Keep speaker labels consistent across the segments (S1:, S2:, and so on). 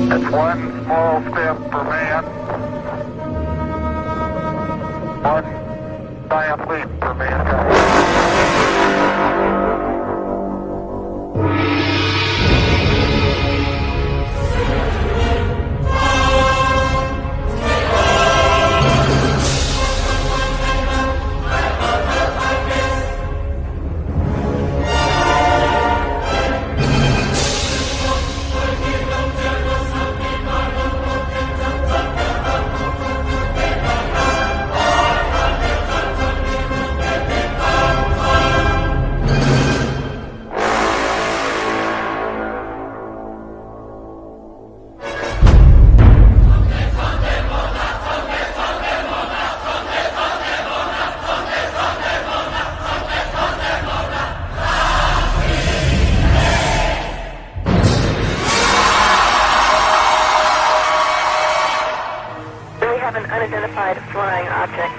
S1: It's one small step for man, one giant leap for mankind.
S2: An unidentified flying object.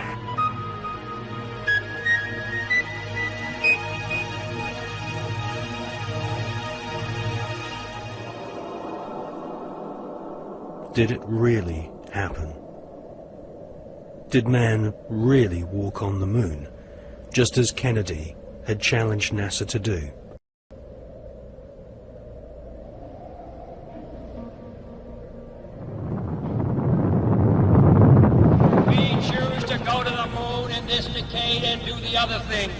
S3: Did it really happen? Did man really walk on the moon, just as Kennedy had challenged NASA to do?
S4: And do the other things,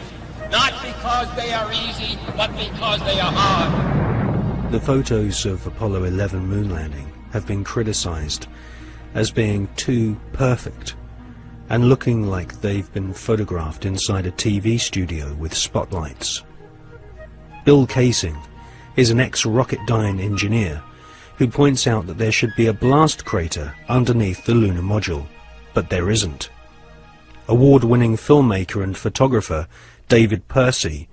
S4: not because they are easy, but because they are hard.
S3: The photos of Apollo 11 moon landing have been criticized as being too perfect and looking like they've been photographed inside a TV studio with spotlights. Bill Casing is an ex-Rocketdyne engineer who points out that there should be a blast crater underneath the lunar module, but there isn't. Award-winning filmmaker and photographer David Percy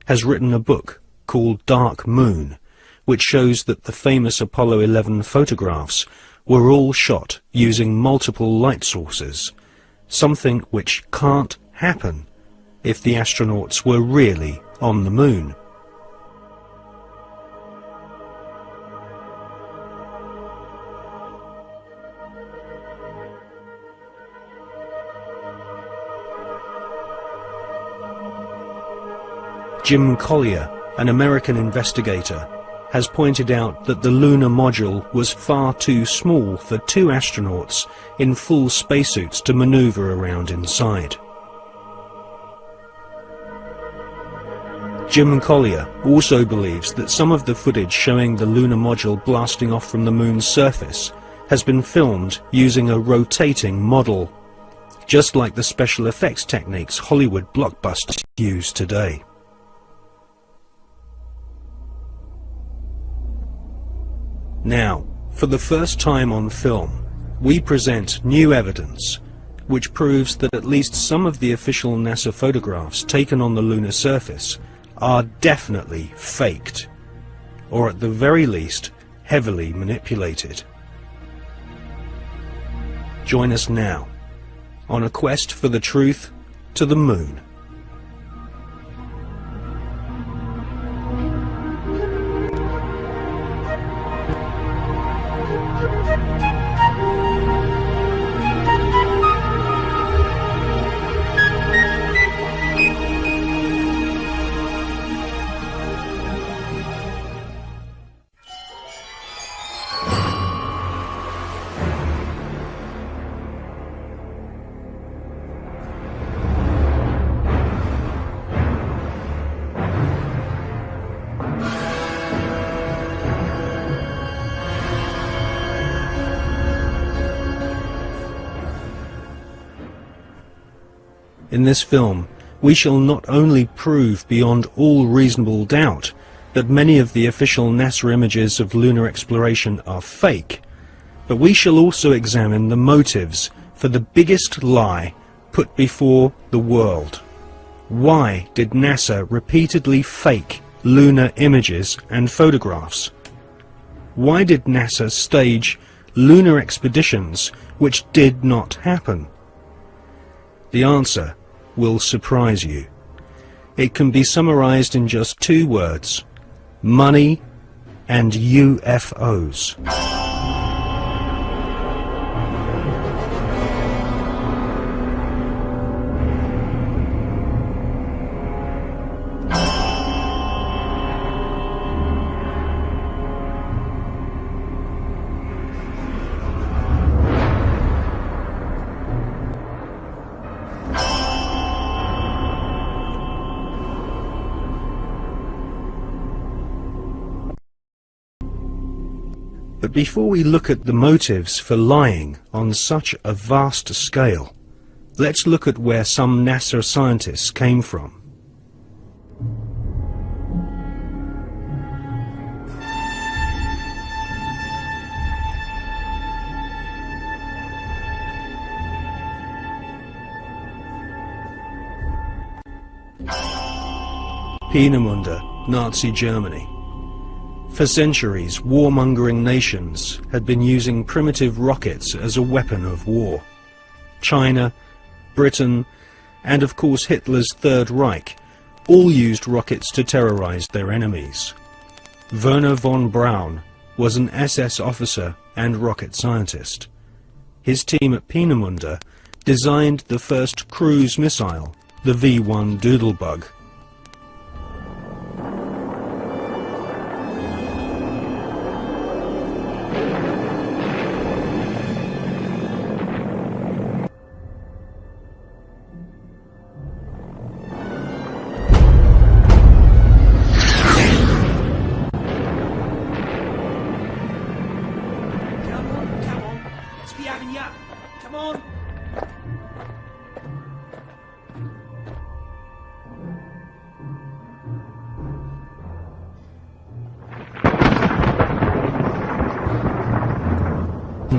S3: has written a book called Dark Moon, which shows that the famous Apollo 11 photographs were all shot using multiple light sources, something which can't happen if the astronauts were really on the moon. Jim Collier, an American investigator, has pointed out that the lunar module was far too small for two astronauts in full spacesuits to maneuver around inside. Jim Collier also believes that some of the footage showing the lunar module blasting off from the moon's surface has been filmed using a rotating model, just like the special effects techniques Hollywood blockbusters use today. Now, for the first time on film, we present new evidence which proves that at least some of the official NASA photographs taken on the lunar surface are definitely faked, or at the very least, heavily manipulated. Join us now on a quest for the truth to the moon. In this film, we shall not only prove beyond all reasonable doubt that many of the official NASA images of lunar exploration are fake, but we shall also examine the motives for the biggest lie put before the world. Why did NASA repeatedly fake lunar images and photographs? Why did NASA stage lunar expeditions which did not happen? The answer will surprise you. It can be summarized in just 2 words: money and UFOs. But before we look at the motives for lying on such a vast scale, let's look at where some NASA scientists came from. Peenemünde, Nazi Germany. For centuries, warmongering nations had been using primitive rockets as a weapon of war. China, Britain, and of course Hitler's Third Reich all used rockets to terrorize their enemies. Werner von Braun was an SS officer and rocket scientist. His team at Peenemünde designed the first cruise missile, the V-1 Doodlebug.
S5: Come on!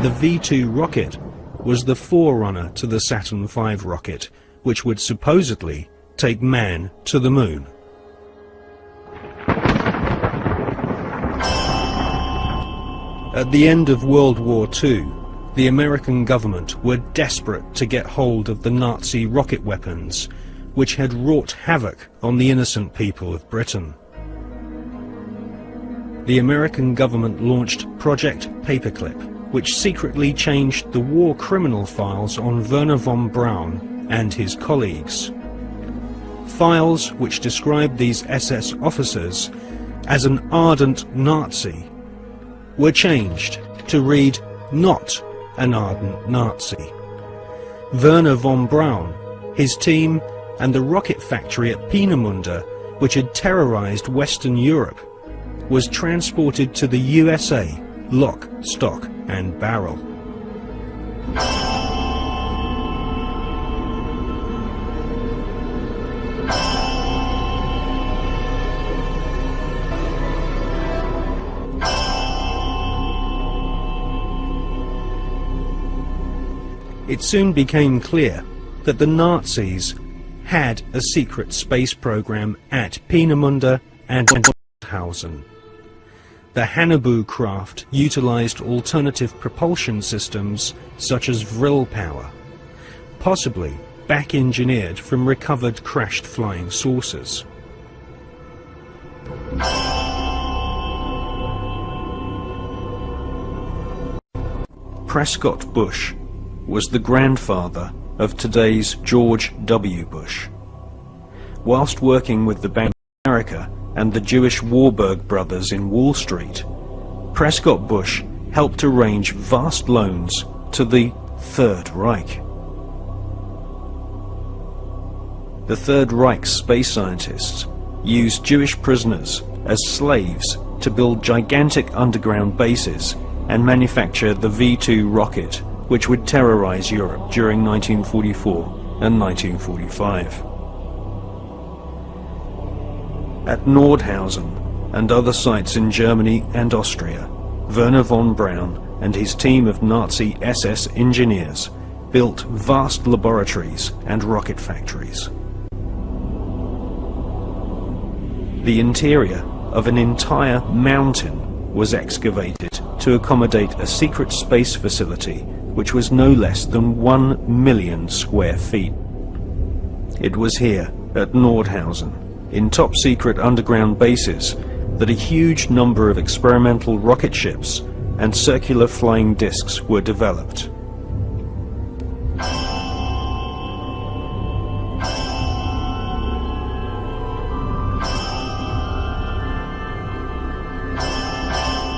S3: The V-2 rocket was the forerunner to the Saturn V rocket, which would supposedly take man to the moon. At the end of World War II, the American government were desperate to get hold of the Nazi rocket weapons, which had wrought havoc on the innocent people of Britain. The American government launched Project Paperclip, which secretly changed the war criminal files on Werner von Braun and his colleagues. Files which described these SS officers as an ardent Nazi were changed to read "not an ardent Nazi." Werner von Braun, his team, and the rocket factory at Peenemünde, which had terrorized Western Europe, was transported to the USA, lock, stock, and barrel. It soon became clear that the Nazis had a secret space program at Peenemünde and Waldhausen. The Hannibal craft utilized alternative propulsion systems such as vril power, possibly back-engineered from recovered crashed flying saucers. Prescott Bush was the grandfather of today's George W. Bush. Whilst working with the Bank of America and the Jewish Warburg brothers in Wall Street, Prescott Bush helped arrange vast loans to the Third Reich. The Third Reich's space scientists used Jewish prisoners as slaves to build gigantic underground bases and manufacture the V-2 rocket, which would terrorize Europe during 1944 and 1945. At Nordhausen and other sites in Germany and Austria, Werner von Braun and his team of Nazi SS engineers built vast laboratories and rocket factories. The interior of an entire mountain was excavated to accommodate a secret space facility which was no less than 1 million square feet. It was here, at Nordhausen, in top-secret underground bases, that a huge number of experimental rocket ships and circular flying discs were developed.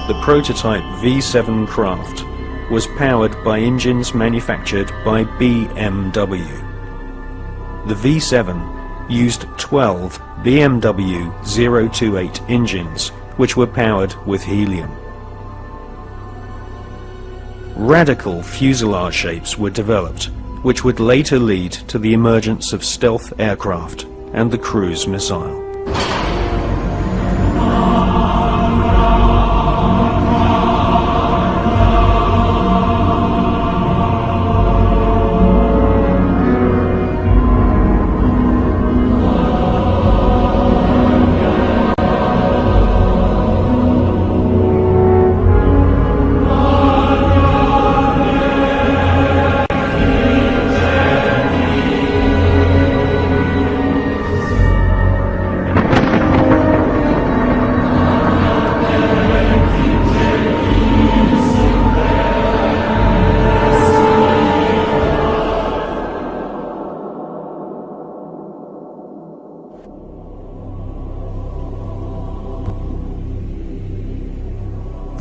S3: The prototype V7 craft was powered by engines manufactured by BMW. The V7 used 12 BMW 028 engines, which were powered with helium. Radical fuselage shapes were developed, which would later lead to the emergence of stealth aircraft and the cruise missile.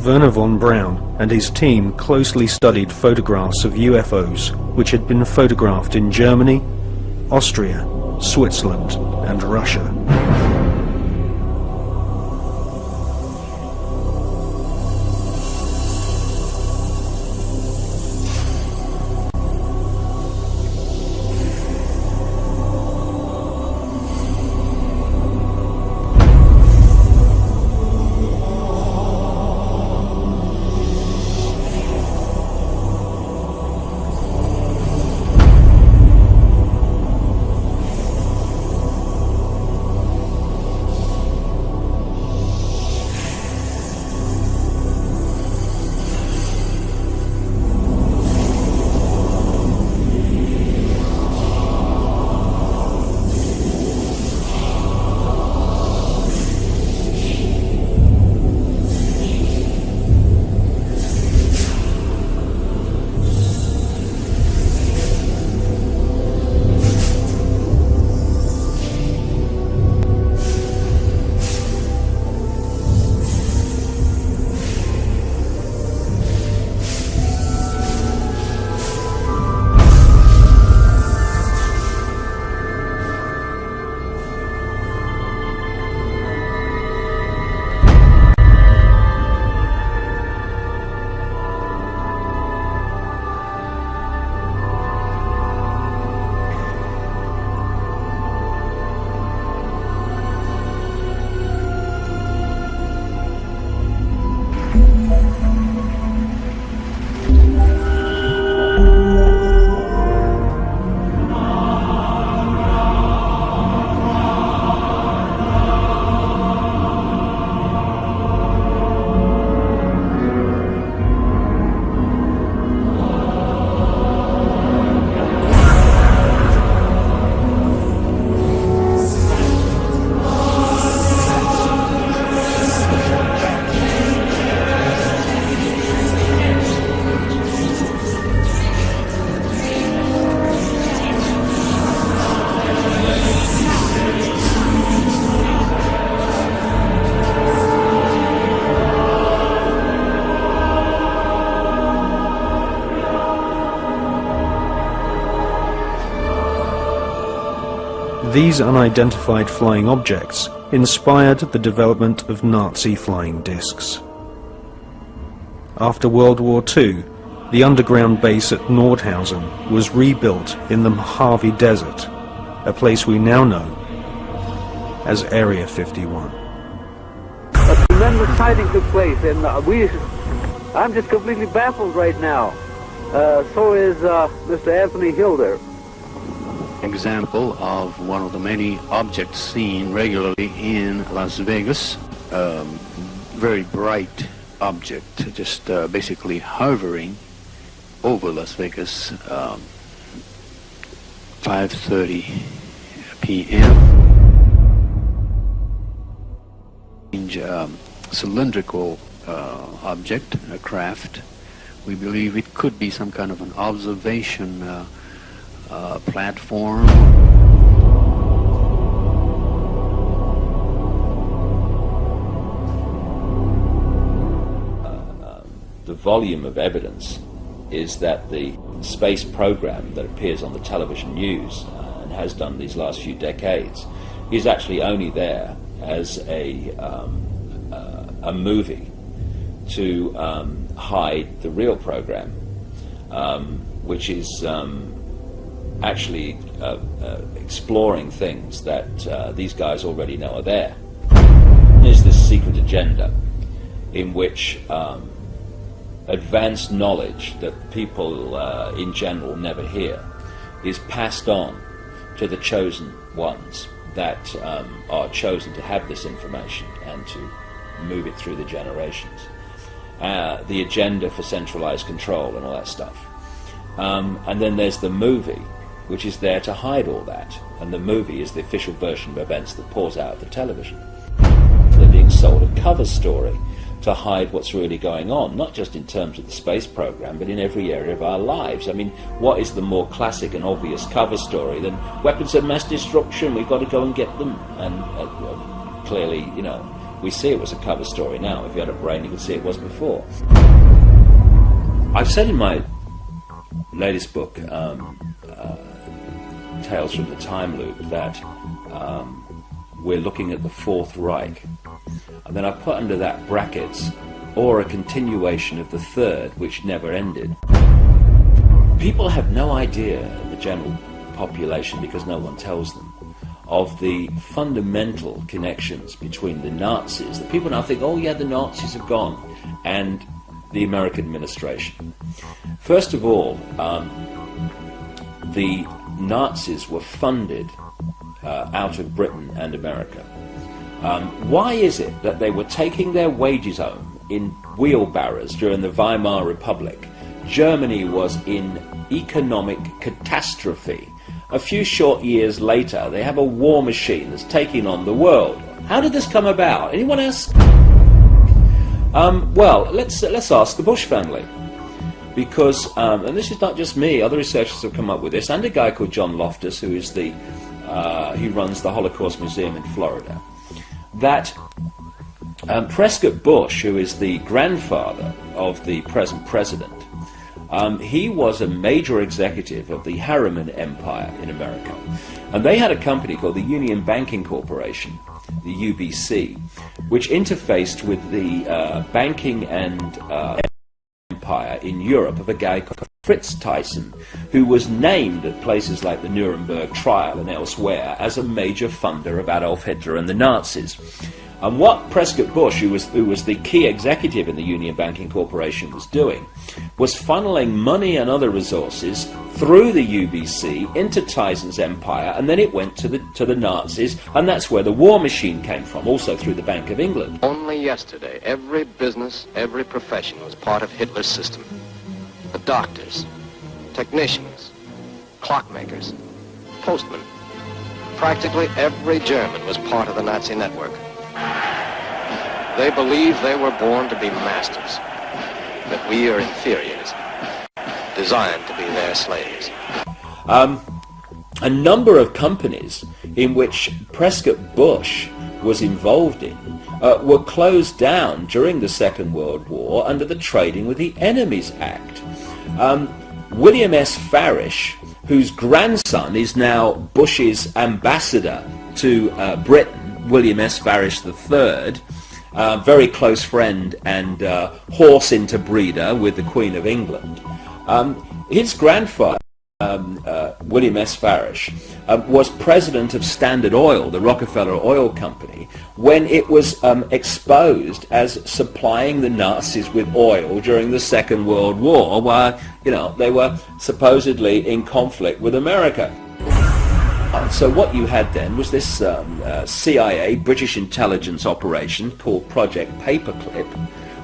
S3: Werner von Braun and his team closely studied photographs of UFOs which had been photographed in Germany, Austria, Switzerland and Russia. These unidentified flying objects inspired the development of Nazi flying discs. After World War II, The underground base at Nordhausen was rebuilt in the Mojave Desert, a place we now know as Area 51.
S5: A tremendous sighting took place, and I'm just completely baffled right now. So is Mr. Anthony Hilder.
S6: Example of one of the many objects seen regularly in Las Vegas. Very bright object, just basically hovering over Las Vegas, 5:30 p.m. Cylindrical object, a craft. We believe it could be some kind of an observation platform.
S7: The volume of evidence is that the space program that appears on the television news and has done these last few decades is actually only there as a movie to hide the real program, which is actually exploring things that these guys already know are there. There's this secret agenda in which advanced knowledge that people in general never hear is passed on to the chosen ones that are chosen to have this information and to move it through the generations. The agenda for centralized control and all that stuff. And then there's the movie, which is there to hide all that. And the movie is the official version of events that pours out of the television. They're being sold a cover story to hide what's really going on, not just in terms of the space program, but in every area of our lives. I mean, what is the more classic and obvious cover story than weapons of mass destruction, we've got to go and get them? And clearly, you know, we see it was a cover story now. If you had a brain, you could see it was before. I've said in my latest book, Tales from the Time Loop, that we're looking at the Fourth Reich. And then I put under that brackets, or a continuation of the Third, which never ended. People have no idea, the general population, because no one tells them, of the fundamental connections between the Nazis. The people now think, oh yeah, the Nazis have gone, and the American administration. First of all, the Nazis were funded out of Britain and America. Why is it that they were taking their wages home in wheelbarrows during the Weimar Republic? Germany was in economic catastrophe. A few short years later, they have a war machine that's taking on the world. How did this come about? Anyone ask? Well, let's ask the Bush family. Because, and this is not just me, other researchers have come up with this, and a guy called John Loftus, who is he runs the Holocaust Museum in Florida, that Prescott Bush, who is the grandfather of the present president, he was a major executive of the Harriman Empire in America. And they had a company called the Union Banking Corporation, the UBC, which interfaced with the banking and empire in Europe of a guy called Fritz Thyssen, who was named at places like the Nuremberg trial and elsewhere as a major funder of Adolf Hitler and the Nazis. And what Prescott Bush, who was the key executive in the Union Banking Corporation, was doing was funneling money and other resources through the UBC into Thyssen's empire, and then it went to the Nazis, and that's where the war machine came from, also through the Bank of England.
S8: Only yesterday, every business, every profession was part of Hitler's system. The doctors, technicians, clockmakers, postmen. Practically every German was part of the Nazi network. They believe they were born to be masters, that we are inferiors, designed to be their slaves.
S7: A number of companies in which Prescott Bush was involved in were closed down during the Second World War under the Trading with the Enemies Act. William S. Farish, whose grandson is now Bush's ambassador to Britain, William S. Farish III, very close friend and horse interbreeder with the Queen of England. His grandfather, William S. Farish, was president of Standard Oil, the Rockefeller Oil Company, when it was exposed as supplying the Nazis with oil during the Second World War, while they were supposedly in conflict with America. So what you had then was this CIA, British intelligence operation called Project Paperclip,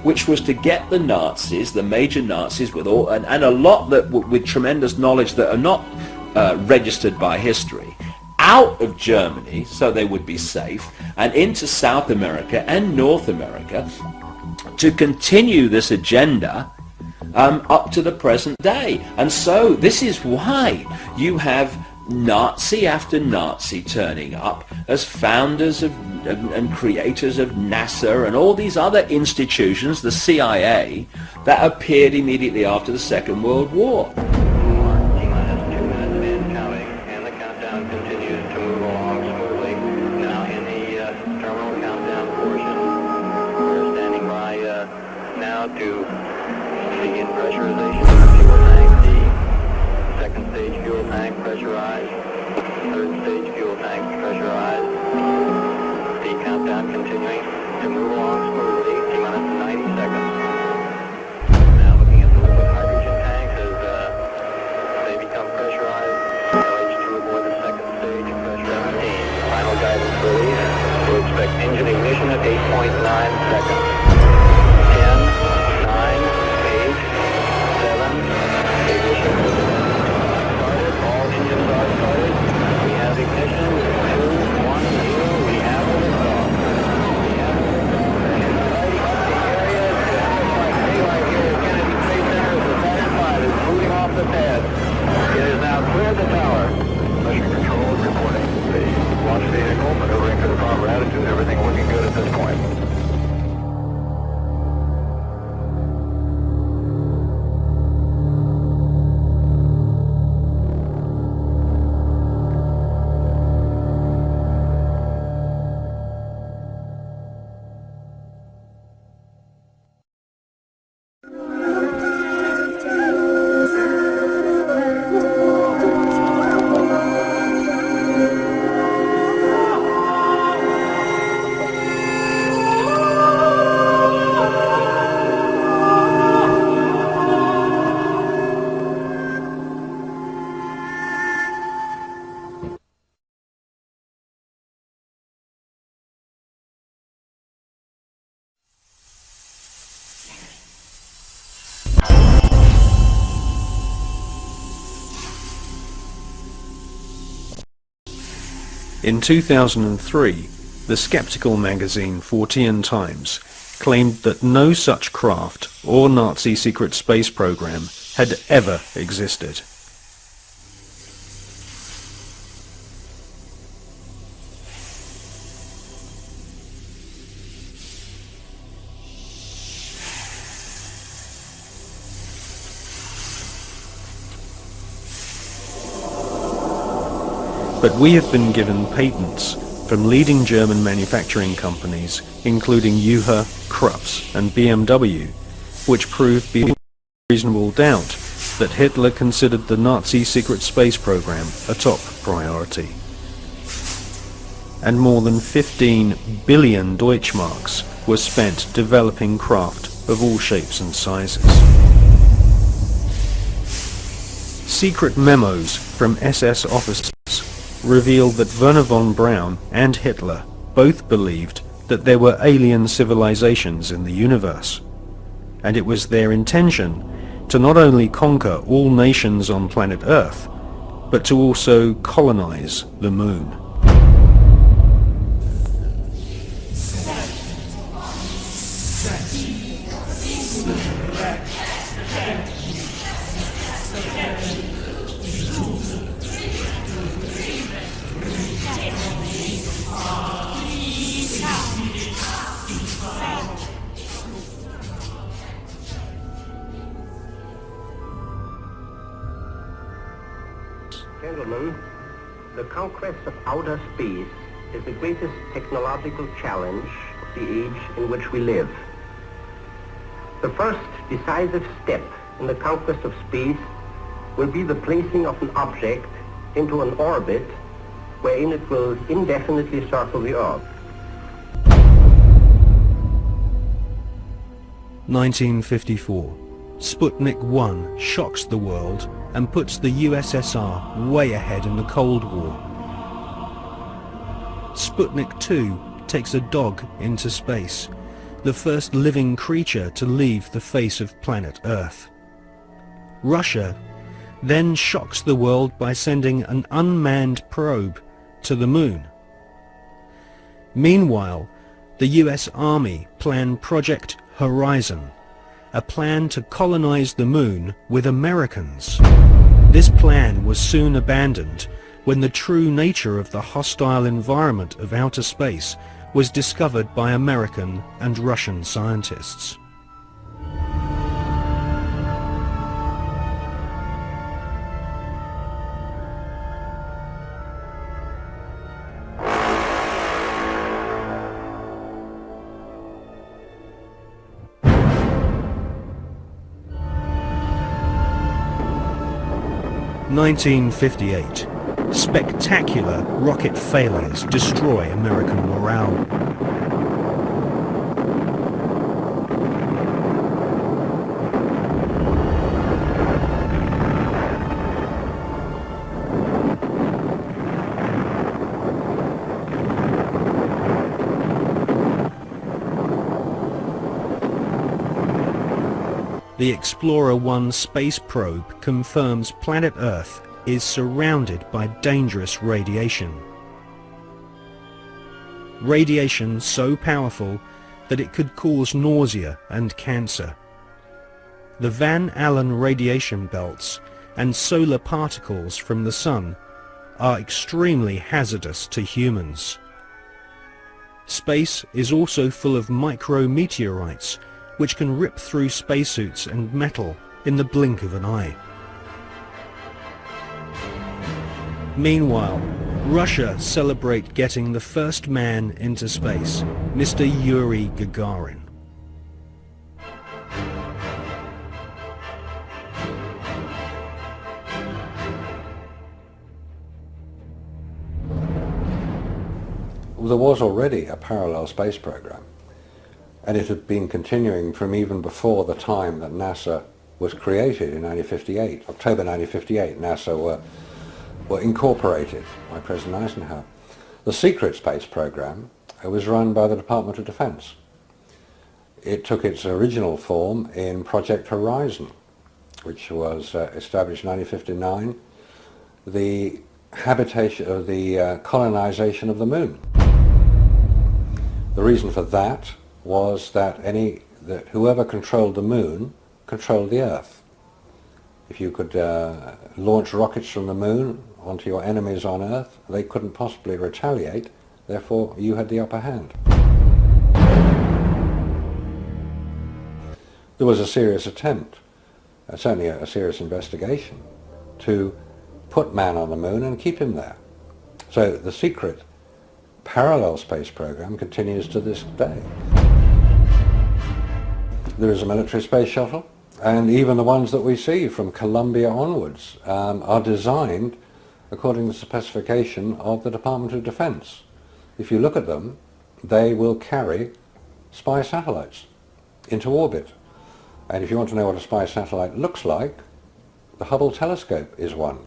S7: which was to get the Nazis, the major Nazis, with all and a lot that with tremendous knowledge that are not registered by history, out of Germany so they would be safe, and into South America and North America to continue this agenda up to the present day. And so this is why you have Nazi after Nazi turning up as founders of and creators of NASA and all these other institutions, the CIA, that appeared immediately after the Second World War.
S8: T-minus 2 minutes and counting, and the countdown continues to move along smoothly. Now in the terminal countdown portion, we're standing by now to begin pressurization of the fuel tank. The second stage fuel tank pressurized, third stage fuel tank pressurized. The countdown continuing to move along smoothly, T-minus 90 seconds. Now looking at the liquid hydrogen tanks as they become pressurized. LH2 aboard the second stage, pressure 17. Final guidance release. We expect engine ignition at 8.9 seconds. 10, 9, 8, 7, ignition. Started, all engines are started. We have ignition, 2, 1, 0. We have a liftoff. We have a liftoff. And lighting up the area. It looks like daylight here at Kennedy Space Center as the Saturn V is moving off the pad. It has now cleared the tower. Mission control reporting the launch vehicle maneuvering to the proper attitude. Everything looking good at this point.
S3: In 2003, the skeptical magazine Fortean Times claimed that no such craft or Nazi secret space program had ever existed. But we have been given patents from leading German manufacturing companies, including UHA, Krups and BMW, which prove beyond reasonable doubt that Hitler considered the Nazi secret space program a top priority. And more than 15 billion Deutschmarks were spent developing craft of all shapes and sizes. Secret memos from SS officers revealed that Werner von Braun and Hitler both believed that there were alien civilizations in the universe, and it was their intention to not only conquer all nations on planet Earth, but to also colonize the moon.
S9: Gentlemen, the conquest of outer space is the greatest technological challenge of the age in which we live. The first decisive step in the conquest of space will be the placing of an object into an orbit wherein it will indefinitely circle the Earth.
S3: 1954. Sputnik 1 shocks the world and puts the USSR way ahead in the Cold War. Sputnik 2 takes a dog into space, the first living creature to leave the face of planet Earth. Russia then shocks the world by sending an unmanned probe to the moon. Meanwhile, the US Army plan Project Horizon, a plan to colonize the moon with Americans. This plan was soon abandoned when the true nature of the hostile environment of outer space was discovered by American and Russian scientists. (1958). Spectacular rocket failures destroy American morale. The Explorer 1 space probe confirms planet Earth is surrounded by dangerous radiation. Radiation so powerful that it could cause nausea and cancer. The Van Allen radiation belts and solar particles from the Sun are extremely hazardous to humans. Space is also full of micrometeorites which can rip through spacesuits and metal in the blink of an eye. Meanwhile, Russia celebrate getting the first man into space, Mr. Yuri Gagarin.
S10: There was already a parallel space program, and it had been continuing from even before the time that NASA was created in 1958. October 1958, NASA were incorporated by President Eisenhower. The secret space program was run by the Department of Defense. It took its original form in Project Horizon, which was established in 1959, the habitation of the colonization of the moon. The reason for that was that whoever controlled the moon controlled the Earth. If you could launch rockets from the moon onto your enemies on Earth, they couldn't possibly retaliate, therefore you had the upper hand. There was a serious attempt, certainly a serious investigation, to put man on the moon and keep him there. So the secret parallel space program continues to this day. There is a military space shuttle, and even the ones that we see from Columbia onwards are designed according to the specification of the Department of Defense. If you look at them, they will carry spy satellites into orbit. And if you want to know what a spy satellite looks like, the Hubble telescope is one.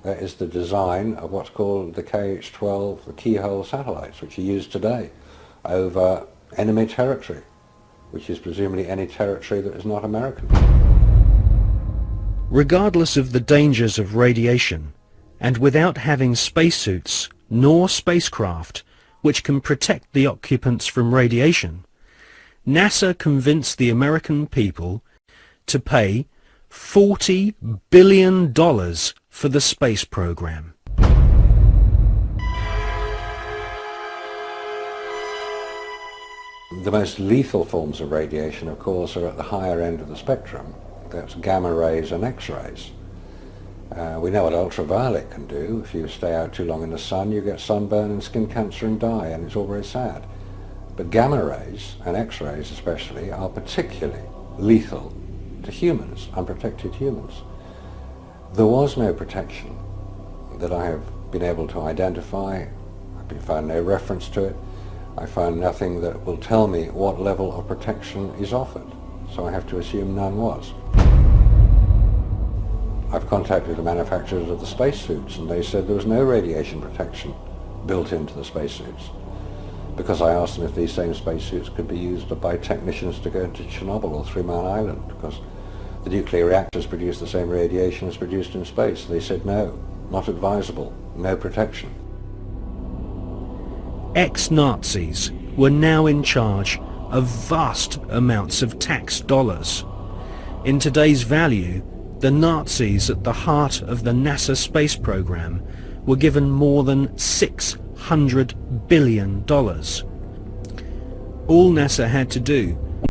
S10: That is the design of what's called the KH-12, the keyhole satellites, which are used today over enemy territory, which is presumably any territory that is not American.
S3: Regardless of the dangers of radiation, and without having spacesuits nor spacecraft which can protect the occupants from radiation, NASA convinced the American people to pay $40 billion for the space program.
S10: The most lethal forms of radiation, of course, are at the higher end of the spectrum. That's gamma rays and X-rays. We know what ultraviolet can do. If you stay out too long in the sun, you get sunburn and skin cancer and die, and it's all very sad. But gamma rays, and X-rays especially, are particularly lethal to humans, unprotected humans. There was no protection that I have been able to identify. I've found no reference to it. I found nothing that will tell me what level of protection is offered, so I have to assume none was. I've contacted the manufacturers of the spacesuits, and they said there was no radiation protection built into the spacesuits, because I asked them if these same spacesuits could be used by technicians to go into Chernobyl or 3 Mile Island, because the nuclear reactors produce the same radiation as produced in space. They said no, not advisable, no protection.
S3: Ex-Nazis were now in charge of vast amounts of tax dollars. In today's value, the Nazis at the heart of the NASA space program were given more than $600 billion. All NASA had to do was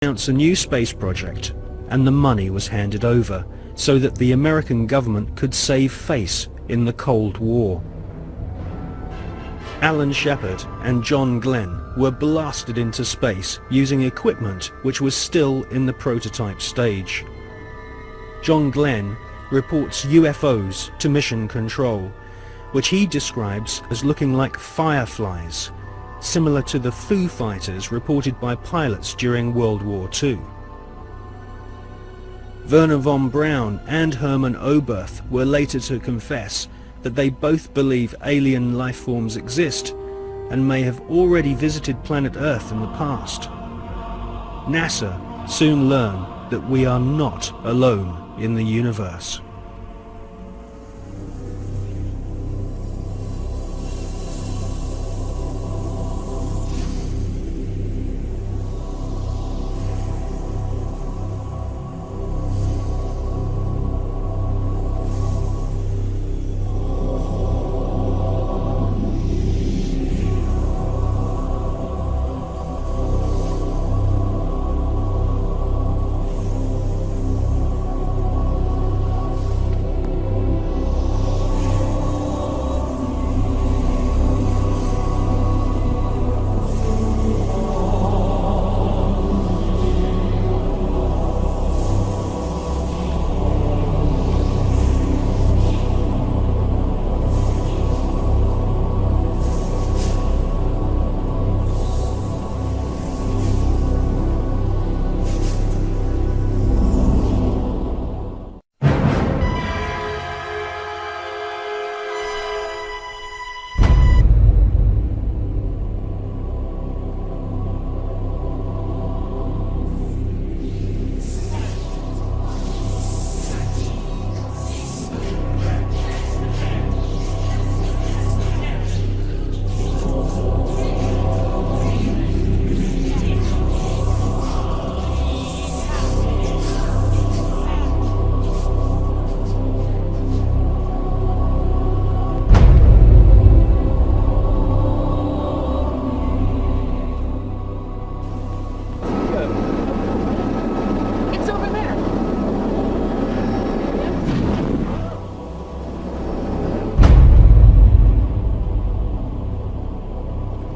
S3: announce a new space project, and the money was handed over so that the American government could save face in the Cold War. Alan Shepard and John Glenn were blasted into space using equipment which was still in the prototype stage. John Glenn reports UFOs to Mission Control, which he describes as looking like fireflies, similar to the Foo Fighters reported by pilots during World War II. Werner von Braun and Hermann Oberth were later to confess that they both believe alien life forms exist and may have already visited planet Earth in the past. NASA soon learned that we are not alone in the universe.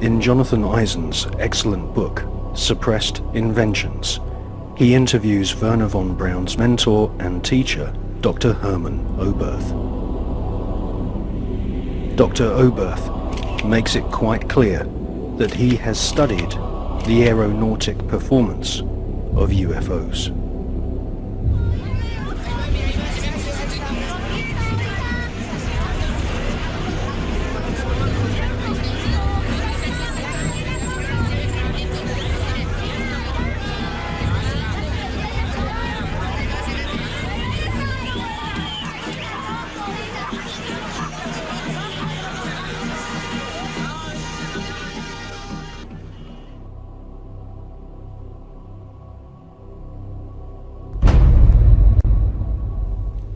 S3: In Jonathan Eisen's excellent book, Suppressed Inventions, he interviews Werner von Braun's mentor and teacher, Dr. Hermann Oberth. Dr. Oberth makes it quite clear that he has studied the aeronautic performance of UFOs.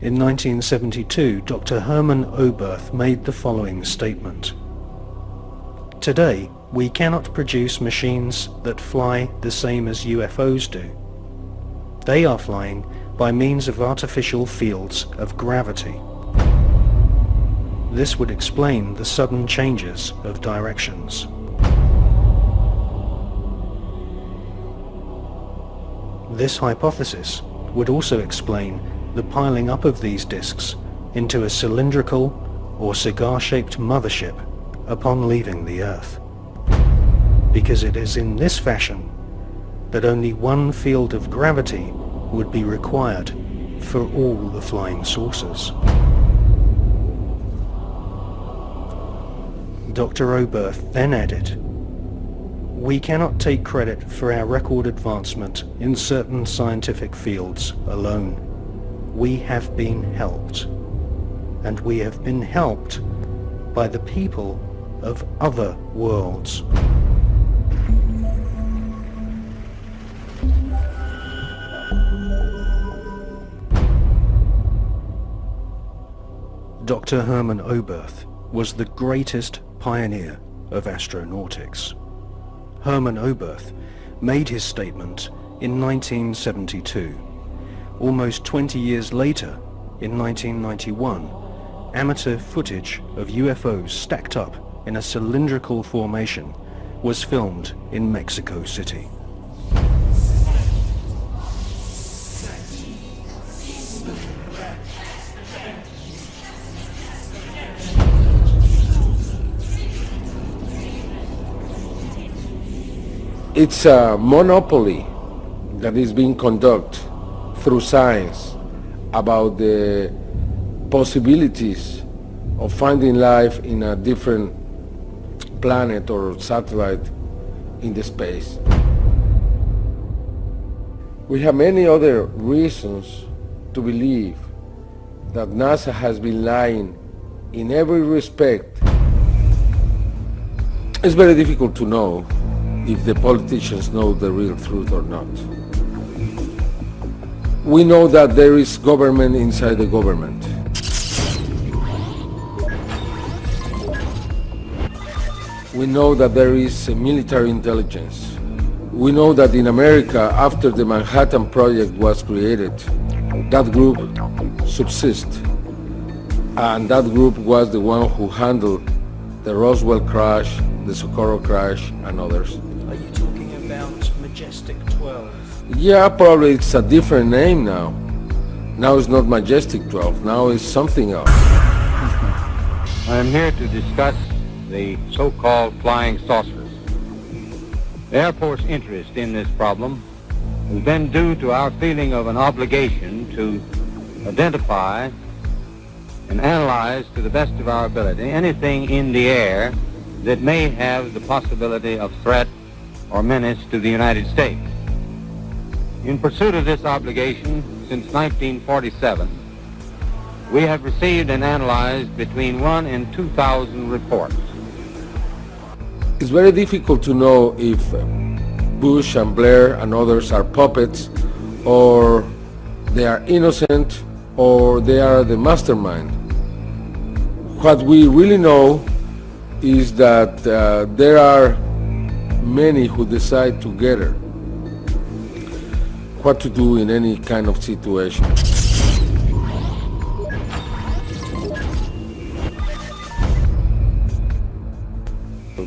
S3: In 1972, Dr. Hermann Oberth made the following statement. Today, we cannot produce machines that fly the same as UFOs do. They are flying by means of artificial fields of gravity. This would explain the sudden changes of directions. This hypothesis would also explain the piling up of these disks into a cylindrical or cigar-shaped mothership upon leaving the Earth. Because it is in this fashion that only one field of gravity would be required for all the flying saucers. Dr. Oberth then added, "We cannot take credit for our record advancement in certain scientific fields alone. We have been helped. And we have been helped by the people of other worlds." Dr. Hermann Oberth was the greatest pioneer of astronautics. Hermann Oberth made his statement in 1972. Almost 20 years later, in 1991, amateur footage of UFOs stacked up in a cylindrical formation was filmed in Mexico City.
S11: It's a monopoly that is being conducted through science about the possibilities of finding life in a different planet or satellite in the space. We have many other reasons to believe that NASA has been lying in every respect. It's very difficult to know if the politicians know the real truth or not. We know that there is government inside the government. We know that there is military intelligence. We know that in America, after the Manhattan Project was created, that group subsists. And that group was the one who handled the Roswell crash, the Socorro crash, and others.
S3: Are you talking about Majestic 12?
S11: Yeah, probably it's a different name now. Now it's not Majestic 12, now it's something else.
S12: I am here to discuss the so-called flying saucers. The Air Force interest in this problem has been due to our feeling of an obligation to identify and analyze to the best of our ability anything in the air that may have the possibility of threat or menace to the United States. In pursuit of this obligation, since 1947, we have received and analyzed between 1 and 2,000 reports.
S11: It's very difficult to know if Bush and Blair and others are puppets, or they are innocent, or they are the mastermind. What we really know is that there are many who decide together what to do in any kind of situation.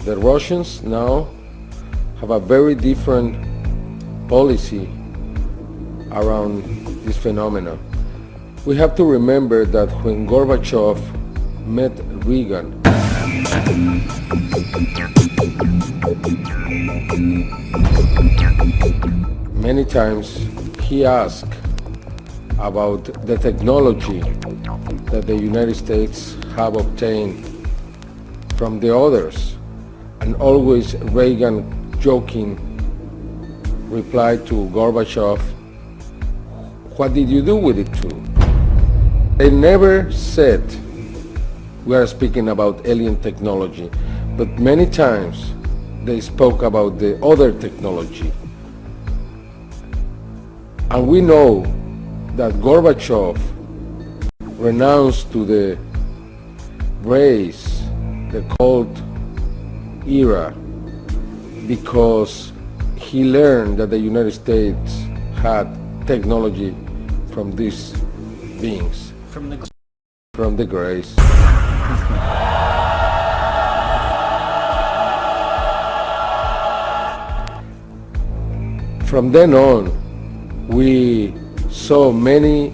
S11: The Russians now have a very different policy around this phenomenon. We have to remember that when Gorbachev met Reagan, many times he asked about the technology that the United States have obtained from the others. And always Reagan, joking, replied to Gorbachev, "What did you do with it too?" They never said we are speaking about alien technology, but many times they spoke about the other technology. And we know that Gorbachev renounced to the race, the Cold era, because he learned that the United States had technology from these beings, from the Greys. From then on, we so many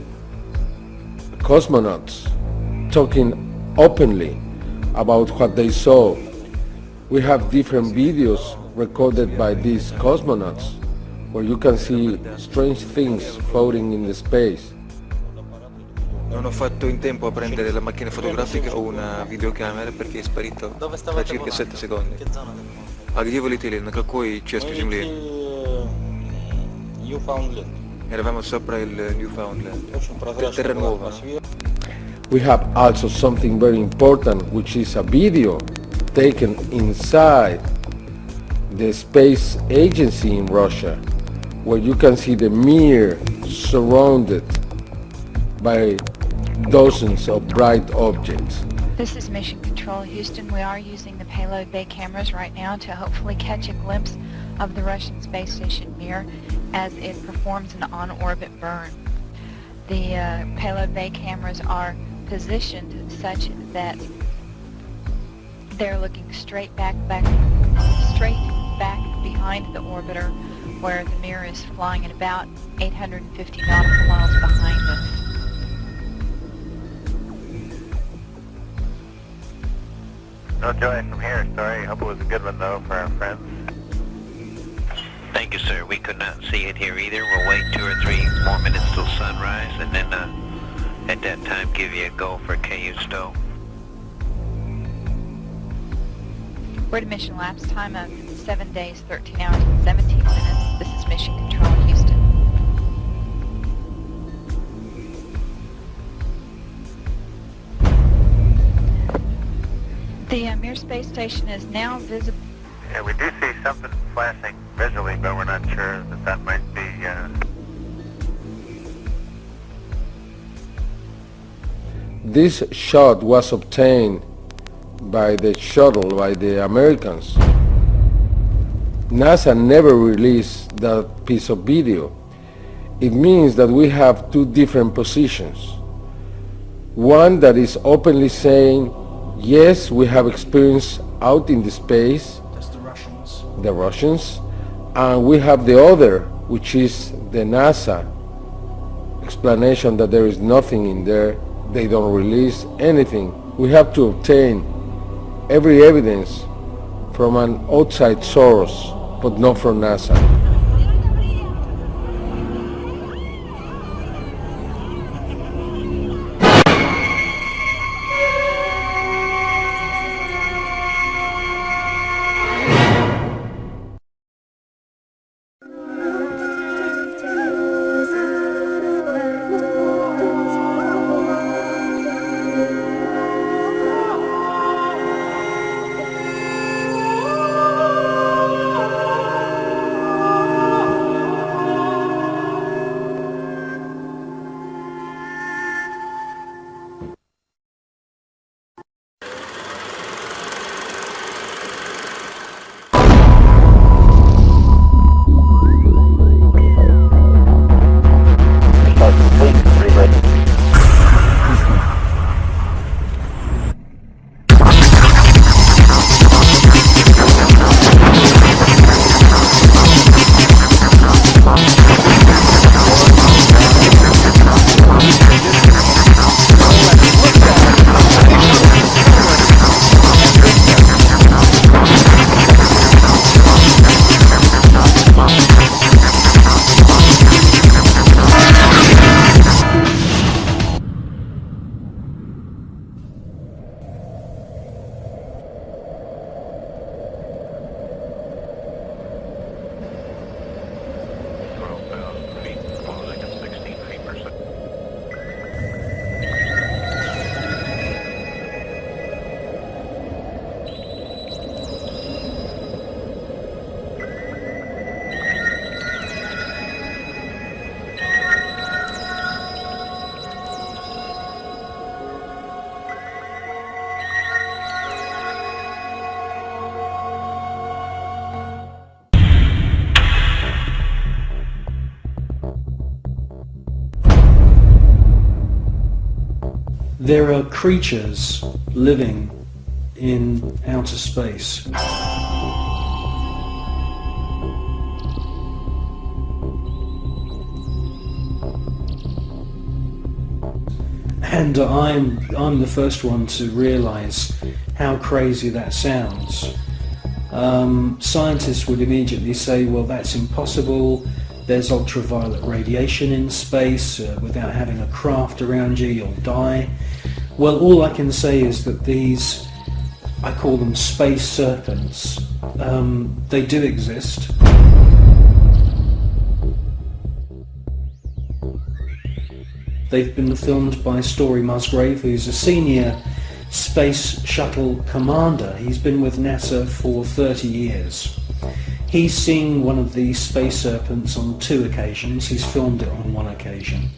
S11: cosmonauts talking openly about what they saw. We have different videos recorded by these cosmonauts where you can see strange things floating in the space.
S13: Non ho fatto in tempo a prendere la macchina fotografica o una videocamera perché è sparito tra circa 7 secondi. А где вы летели? На какой части Земли? Eravamo sopra il Newfoundland. Terra nuova.
S11: We have also something very important, which is a video taken inside the space agency in Russia, where you can see the Mir surrounded by dozens of bright objects.
S14: This is Mission Control Houston. We are using the payload bay cameras right now to hopefully catch a glimpse of the Russian space station Mir as it performs an on-orbit burn. The payload bay cameras are positioned such that they're looking straight back behind the orbiter, where the Mir is flying at about 850 nautical miles behind us.
S1: No joy from here, sorry. Hope it was a good one though for our friends.
S15: Thank you, sir. We could not see it here either. We'll wait 2 or 3 more minutes till sunrise, and then at that time give you a go for KU stow.
S14: We're at a mission lapse time of 7 days, 13 hours, and 17 minutes. This is Mission Control Houston. The Mir space station is now visible.
S1: Yeah, we do see something flashing visually, but we're not sure that might be...
S11: This shot was obtained by the shuttle, by the Americans. NASA never released that piece of video. It means that we have 2 different positions. One that is openly saying, yes, we have experience out in the space.
S16: That's
S11: the Russians. And we have the other, which is the NASA explanation that there is nothing in there. They don't release anything. We have to obtain every evidence from an outside source, but not from NASA.
S3: There are creatures living in outer space. And I'm the first one to realise how crazy that sounds. Scientists would immediately say, well, that's impossible. There's ultraviolet radiation in space. Without having a craft around you, you'll die. Well, all I can say is that these, I call them space serpents, they do exist. They've been filmed by Story Musgrave, who's a senior space shuttle commander. He's been with NASA for 30 years. He's seen one of these space serpents on 2 occasions. He's filmed it on 1 occasion.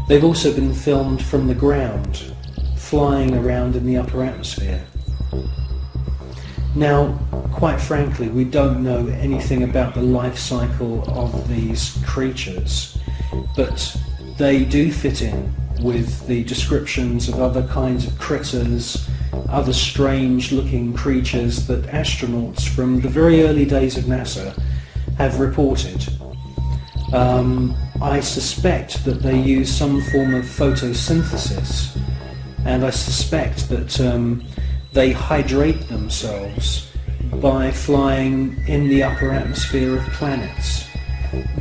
S3: They've also been filmed from the ground, flying around in the upper atmosphere. Now, quite frankly, we don't know anything about the life cycle of these creatures, but they do fit in with the descriptions of other kinds of critters, other strange looking creatures that astronauts from the very early days of NASA have reported. I suspect that they use some form of photosynthesis, and I suspect that they hydrate themselves by flying in the upper atmosphere of planets.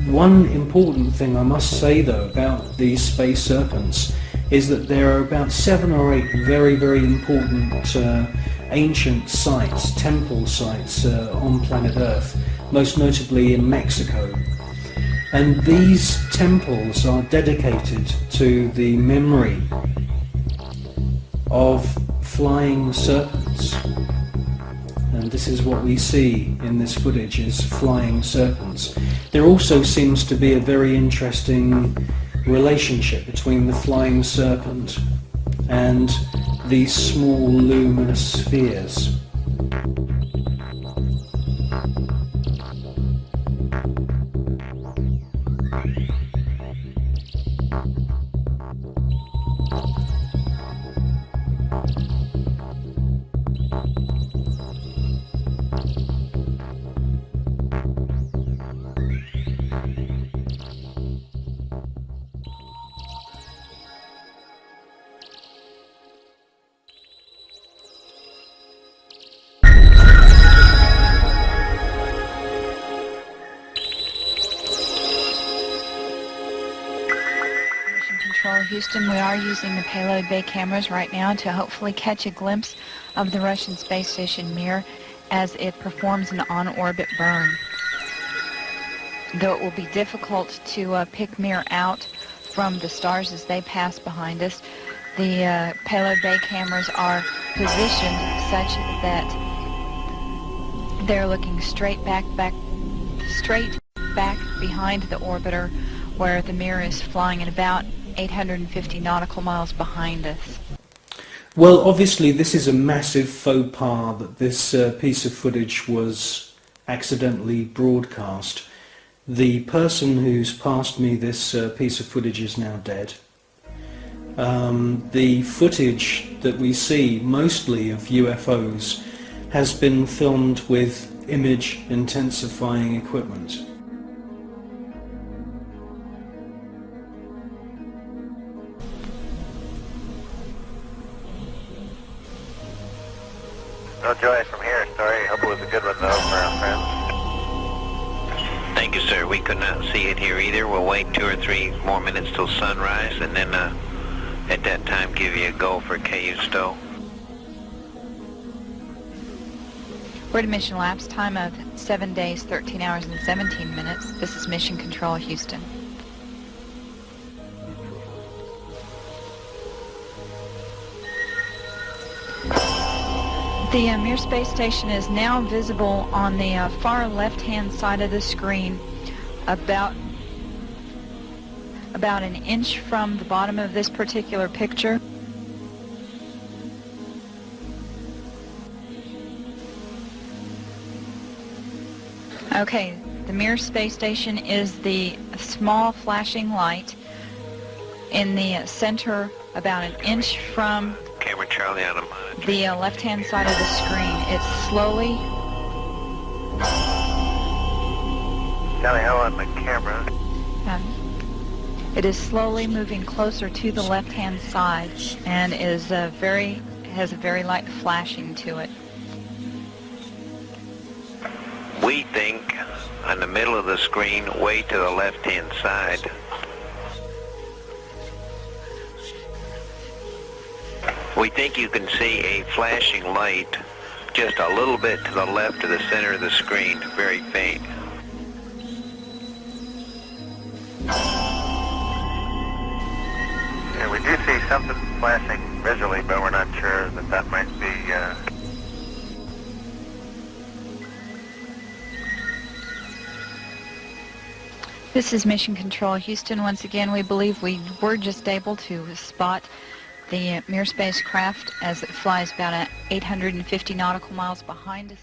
S3: One important thing I must say though about these space serpents is that there are about 7 or 8 very, very important ancient sites, temple sites on planet Earth, most notably in Mexico. And these temples are dedicated to the memory of flying serpents. And this is what we see in this footage, is flying serpents. There also seems to be a very interesting relationship between the flying serpent and these small luminous spheres.
S14: Houston, we are using the payload bay cameras right now to hopefully catch a glimpse of the Russian space station Mir as it performs an on-orbit burn. Though it will be difficult to pick Mir out from the stars as they pass behind us, the payload bay cameras are positioned such that they're looking straight back behind the orbiter, where the Mir is flying at about 850 nautical miles behind us.
S3: Well, obviously this is a massive faux pas that this piece of footage was accidentally broadcast. The person who's passed me this piece of footage is now dead. The footage that we see, mostly of UFOs, has been filmed with image intensifying equipment.
S1: No joy from here, sorry. Hope it was a good one, though, for our friends.
S15: Thank you, sir. We could not see it here either. We'll wait 2 or 3 more minutes till sunrise, and then at that time give you a go for KU stow.
S14: We're at a mission lapse time of 7 days, 13 hours, and 17 minutes. This is Mission Control, Houston. The Mir space station is now visible on the far left-hand side of the screen, about an inch from the bottom of this particular picture. Okay, the Mir space station is the small flashing light in the center, about an inch from
S15: Camera Charlie on a monitor.
S14: the left-hand side of the screen. It's slowly...
S1: Charlie, how on the camera?
S14: It is slowly moving closer to the left-hand side and is has a very light flashing to it.
S15: We think on the middle of the screen, way to the left-hand side. We think you can see a flashing light just a little bit to the left of the center of the screen, very faint.
S1: Yeah, we do see something flashing visually, but we're not sure that might be...
S14: This is Mission Control, Houston. Once again, we believe we were just able to spot the Mir spacecraft as it flies about 850 nautical miles behind us.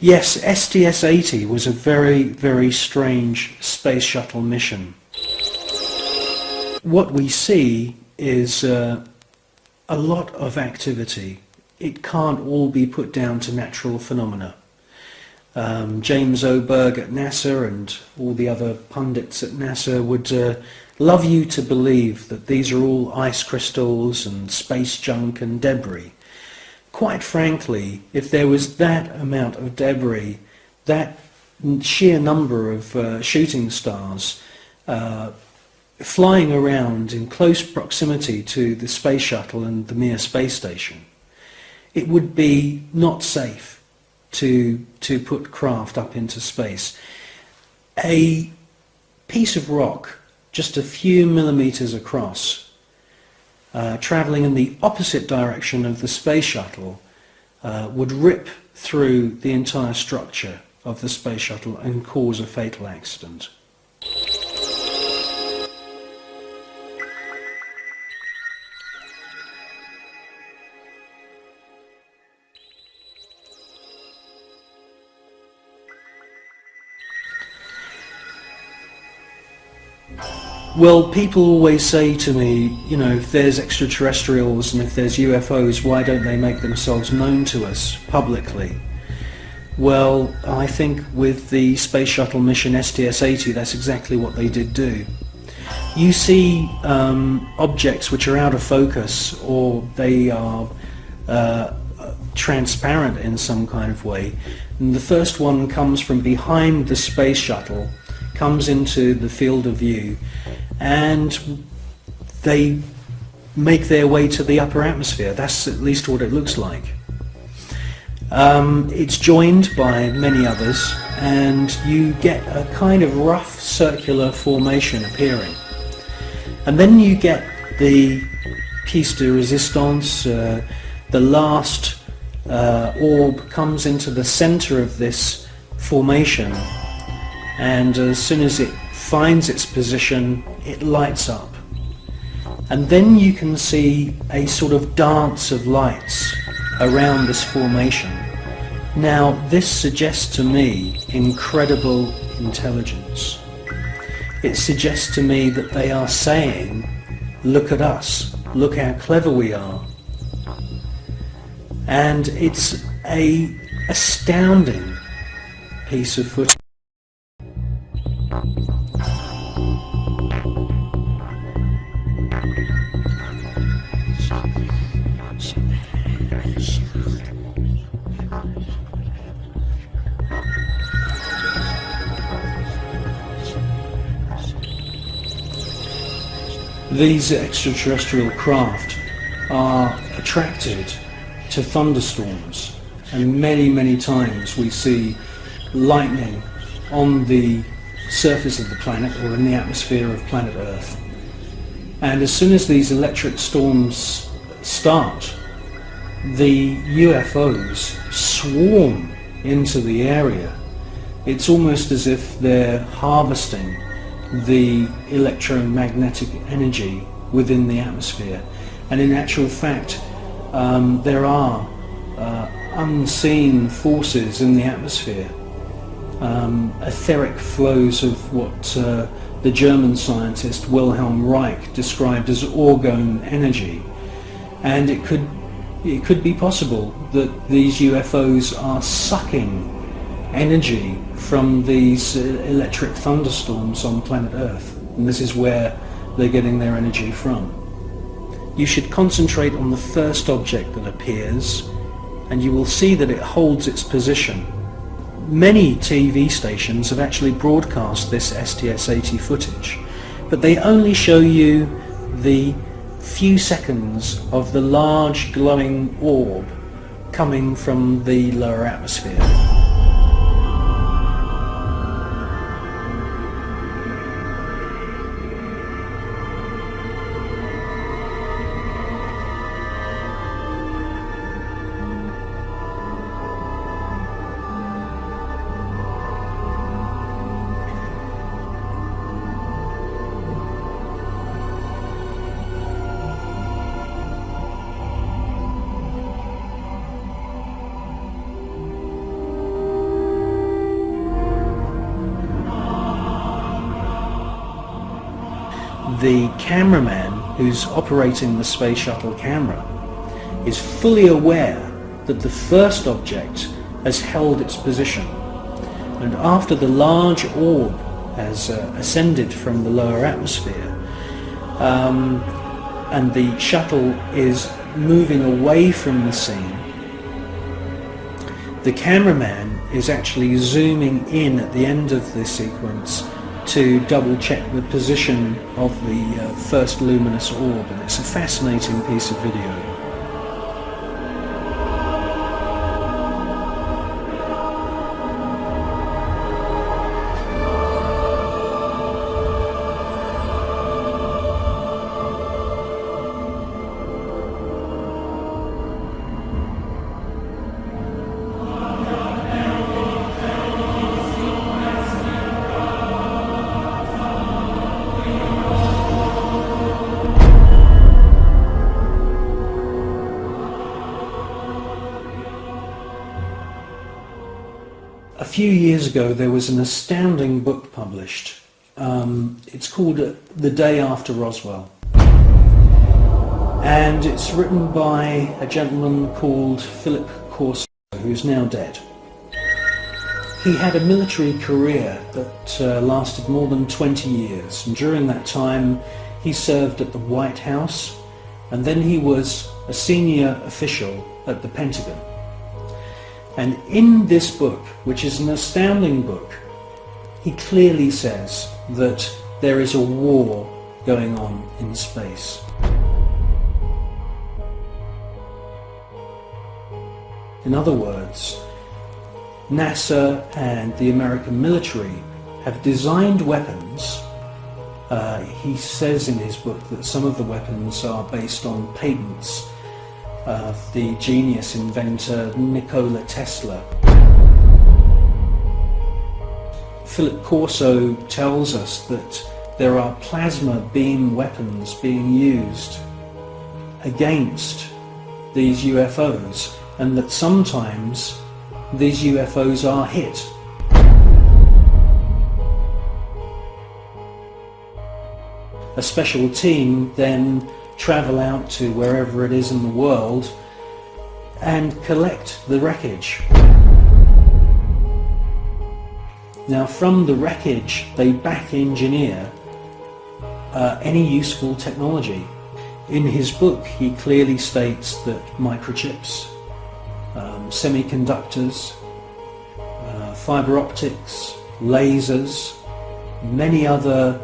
S3: Yes, STS-80 was a very, very strange space shuttle mission. What we see is a lot of activity. It can't all be put down to natural phenomena. James Oberg at NASA and all the other pundits at NASA would love you to believe that these are all ice crystals and space junk and debris. Quite frankly, if there was that amount of debris, that sheer number of shooting stars flying around in close proximity to the space shuttle and the Mir space station, it would be not safe to put craft up into space. A piece of rock just a few millimeters across, traveling in the opposite direction of the space shuttle, would rip through the entire structure of the space shuttle and cause a fatal accident. Well, people always say to me, you know, if there's extraterrestrials and if there's UFOs, why don't they make themselves known to us publicly? Well, I think with the space shuttle mission STS-80, that's exactly what they did do. You see objects which are out of focus, or they are transparent in some kind of way. And the first one comes from behind the space shuttle, comes into the field of view, and they make their way to the upper atmosphere. That's at least what it looks like. It's joined by many others, and you get a kind of rough circular formation appearing. And then you get the piece de resistance, the last orb comes into the center of this formation, and as soon as it finds its position, it lights up. And then you can see a sort of dance of lights around this formation. Now, this suggests to me incredible intelligence. It suggests to me that they are saying, look at us, look how clever we are. And it's an astounding piece of footage. These extraterrestrial craft are attracted to thunderstorms, and many times we see lightning on the surface of the planet or in the atmosphere of planet Earth. And as soon as these electric storms start, the UFOs swarm into the area. It's almost as if they're harvesting the electromagnetic energy within the atmosphere. And in actual fact, there are unseen forces in the atmosphere, etheric flows of what the German scientist Wilhelm Reich described as orgone energy. And it could be possible that these UFOs are sucking energy from these electric thunderstorms on planet Earth, and this is where they're getting their energy from. You should concentrate on the first object that appears, and you will see that it holds its position. Many TV stations have actually broadcast this STS-80 footage, but they only show you the few seconds of the large glowing orb coming from the lower atmosphere. The cameraman who's operating the space shuttle camera is fully aware that the first object has held its position, and after the large orb has ascended from the lower atmosphere and the shuttle is moving away from the scene, the cameraman is actually zooming in at the end of the sequence to double check the position of the first luminous orb, and it's a fascinating piece of video. A few years ago there was an astounding book published. It's called The Day After Roswell, and it's written by a gentleman called Philip Corso, who's now dead. He had a military career that lasted more than 20 years, and during that time he served at the White House, and then he was a senior official at the Pentagon. And in this book, which is an astounding book, he clearly says that there is a war going on in space. In other words, NASA and the American military have designed weapons He says in his book that some of the weapons are based on patents of the genius inventor Nikola Tesla. Philip Corso tells us that there are plasma beam weapons being used against these UFOs, and that sometimes these UFOs are hit. A special team then travel out to wherever it is in the world and collect the wreckage. Now, from the wreckage they back engineer any useful technology. In his book he clearly states that microchips, semiconductors, fiber optics, lasers, many other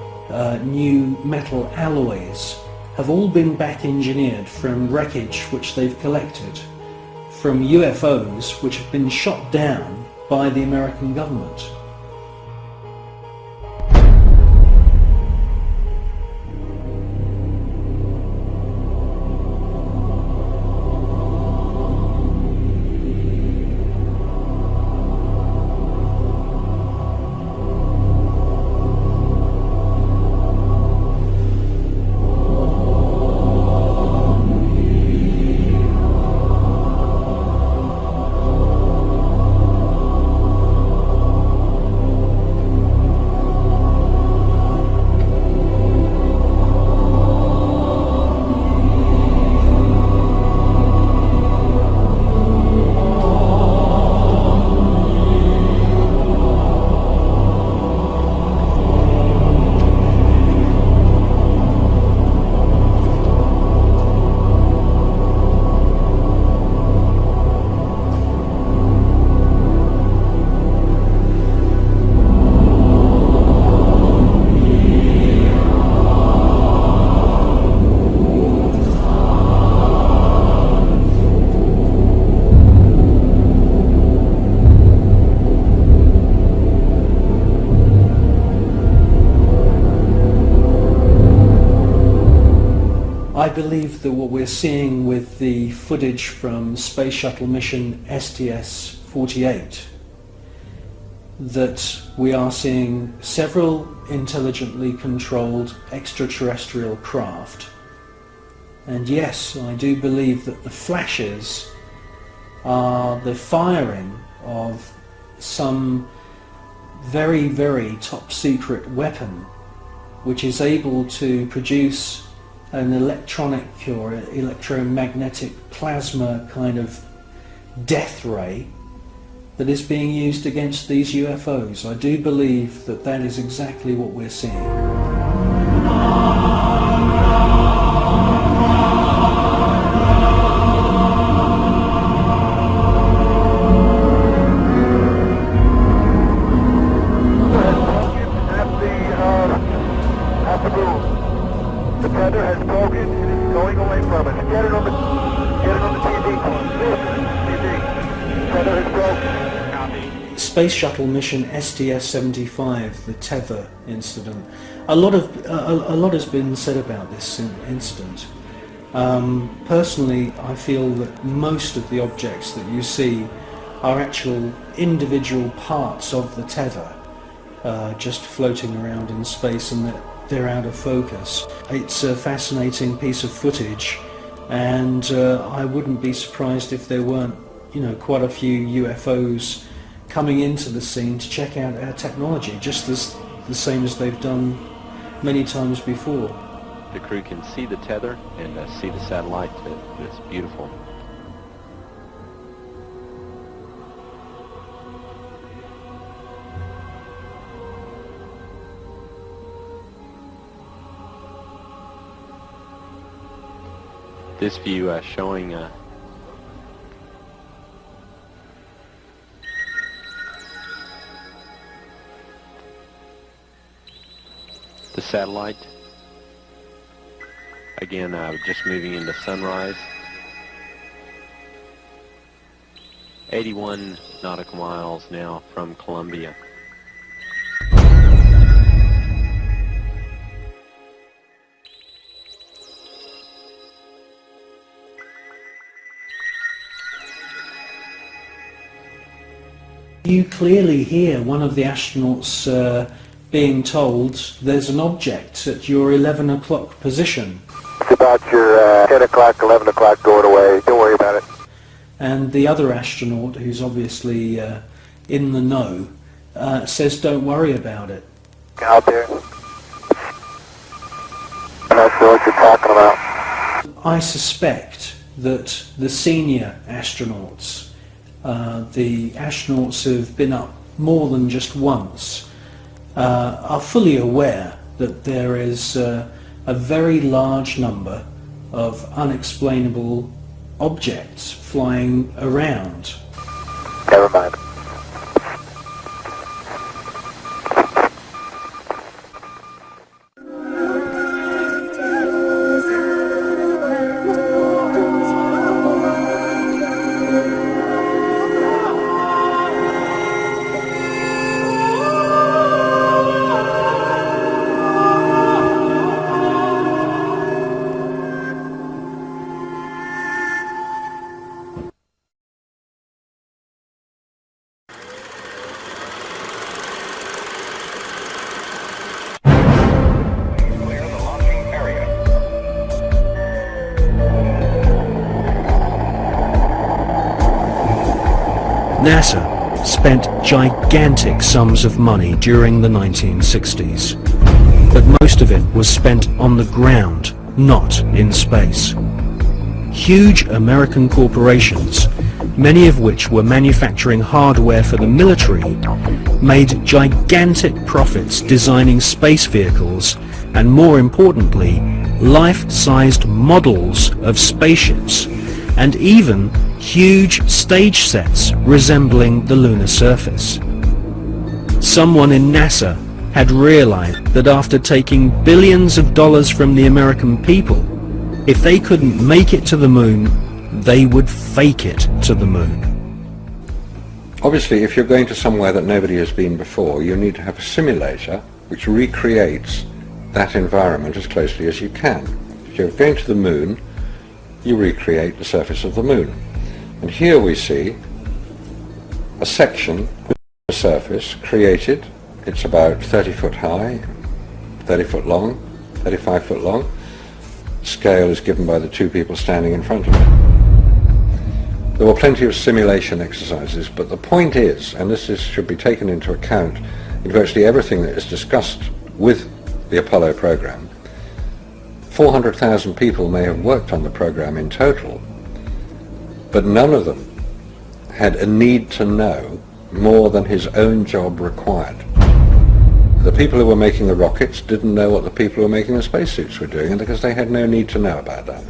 S3: new metal alloys have all been back engineered from wreckage which they've collected from UFOs which have been shot down by the American government. I believe that what we're seeing with the footage from Space Shuttle mission STS-48, that we are seeing several intelligently controlled extraterrestrial craft. And yes, I do believe that the flashes are the firing of some very, very top secret weapon which is able to produce an electronic or electromagnetic plasma kind of death ray that is being used against these UFOs. I do believe that that is exactly what we're seeing.
S16: The tether has broken and is going away from us. Get it on the TV. TV. Tether has broken.
S3: Space Shuttle mission STS-75, the tether incident. A lot has been said about this incident. Personally, I feel that most of the objects that you see are actual individual parts of the tether, just floating around in space, and that they're out of focus. It's a fascinating piece of footage, and I wouldn't be surprised if there weren't, quite a few UFOs coming into the scene to check out our technology, just as the same as they've done many times before.
S17: The crew can see the tether and see the satellite. It's beautiful. This view showing the satellite. Again, just moving into sunrise. 81 nautical miles now from Columbia.
S3: You clearly hear one of the astronauts being told there's an object at your 11 o'clock position.
S16: It's about your 10 o'clock, 11 o'clock going away. Don't worry about it.
S3: And the other astronaut, who's obviously in the know, says don't worry about it.
S16: Out there. I'm not sure what you're talking about.
S3: I suspect that the senior astronauts, the astronauts who've been up more than just once, are fully aware that there is a very large number of unexplainable objects flying around.
S16: Never mind.
S3: NASA spent gigantic sums of money during the 1960s, but most of it was spent on the ground, not in space. Huge American corporations, many of which were manufacturing hardware for the military, made gigantic profits designing space vehicles and, more importantly, life-sized models of spaceships, and even huge stage sets resembling the lunar surface. Someone in NASA had realized that after taking billions of dollars from the American people, if they couldn't make it to the moon, they would fake it to the moon.
S10: Obviously, if you're going to somewhere that nobody has been before, you need to have a simulator which recreates that environment as closely as you can. If you're going to the moon, you recreate the surface of the moon. And here we see a section of the surface created. It's about 30 foot high, 30 foot long, 35 foot long. Scale is given by the two people standing in front of it. There were plenty of simulation exercises, but the point is, and should be taken into account in virtually everything that is discussed with the Apollo program, 400,000 people may have worked on the program in total, but none of them had a need to know more than his own job required. The people who were making the rockets didn't know what the people who were making the spacesuits were doing, because they had no need to know about that.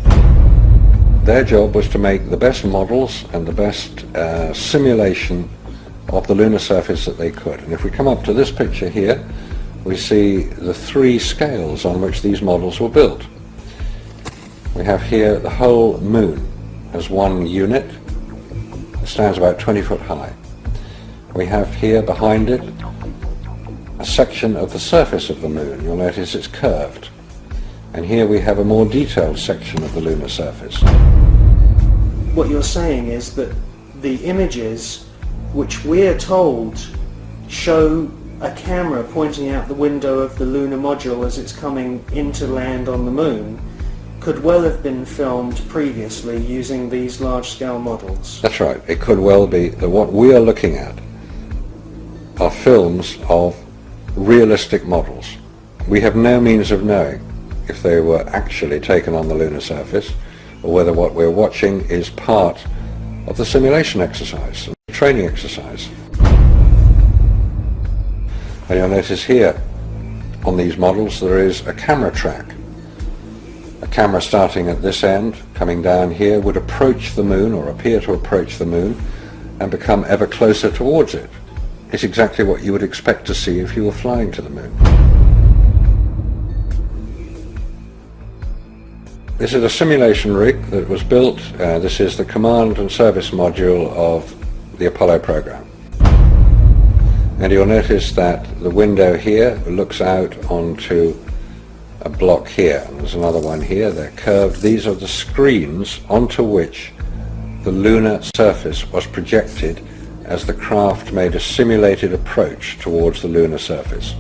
S10: Their job was to make the best models and the best simulation of the lunar surface that they could. And if we come up to this picture here, we see the three scales on which these models were built. We have here the whole moon as one unit. It stands about 20 foot high. We have here behind it a section of the surface of the moon. You'll notice it's curved. And here we have a more detailed section of the lunar surface.
S3: What you're saying is that the images which we're told show a camera pointing out the window of the lunar module as it's coming into land on the moon could well have been filmed previously using these large-scale models.
S10: That's right. It could well be that what we are looking at are films of realistic models. We have no means of knowing if they were actually taken on the lunar surface, or whether what we're watching is part of the simulation exercise, the training exercise. And you'll notice here on these models there is a camera track. A camera starting at this end, coming down here, would approach the moon, or appear to approach the moon, and become ever closer towards it. It's exactly what you would expect to see if you were flying to the moon. This is a simulation rig that was built. This is the command and service module of the Apollo program. And you'll notice that the window here looks out onto a block here. There's another one here. They're curved. These are the screens onto which the lunar surface was projected as the craft made a simulated approach towards the lunar surface.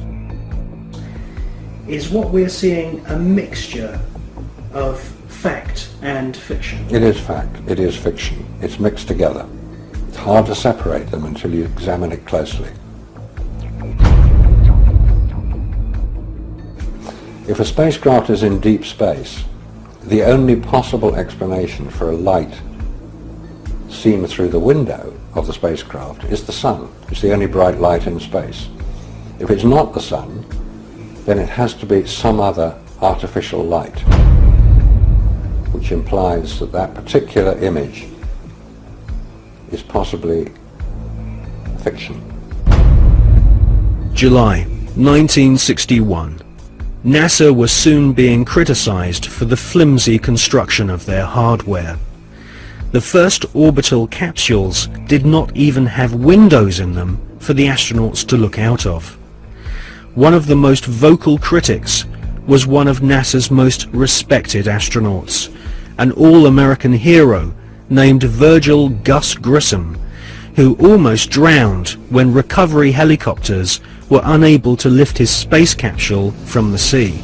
S3: Is what we're seeing a mixture of fact and fiction?
S10: It is fact, it is fiction. It's mixed together. It's hard to separate them until you examine it closely. If a spacecraft is in deep space, the only possible explanation for a light seen through the window of the spacecraft is the sun. It's the only bright light in space. If it's not the sun, then it has to be some other artificial light, which implies that that particular image is possibly fiction.
S3: July 1961. NASA was soon being criticized for the flimsy construction of their hardware. The first orbital capsules did not even have windows in them for the astronauts to look out of. One of the most vocal critics was one of NASA's most respected astronauts, an all-American hero named Virgil Gus Grissom, who almost drowned when recovery helicopters were unable to lift his space capsule from the sea.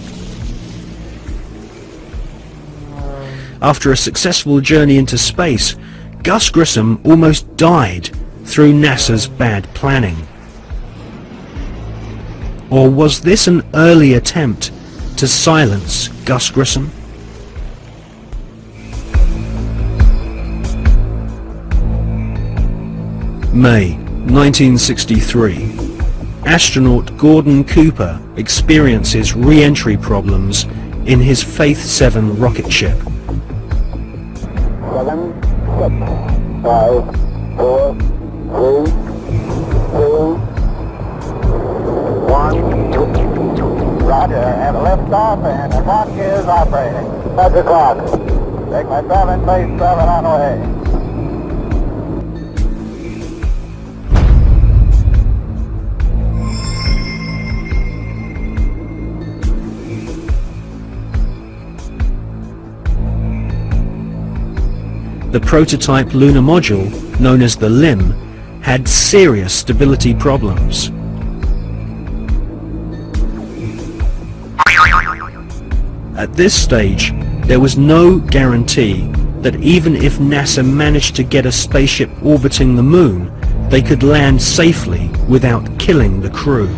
S3: After a successful journey into space, Gus Grissom almost died through NASA's bad planning. Or was this an early attempt to silence Gus Grissom? May 1963. Astronaut Gordon Cooper experiences re-entry problems in his Faith 7 rocket ship.
S16: 7, 6, 5, 4, 3, 2, 1. Roger, and a lift off, and the clock is operating. That's the clock. Take my 7, base 7 on the way.
S3: The prototype lunar module, known as the LIM, had serious stability problems. At this stage, there was no guarantee that even if NASA managed to get a spaceship orbiting the moon, they could land safely without killing the crew.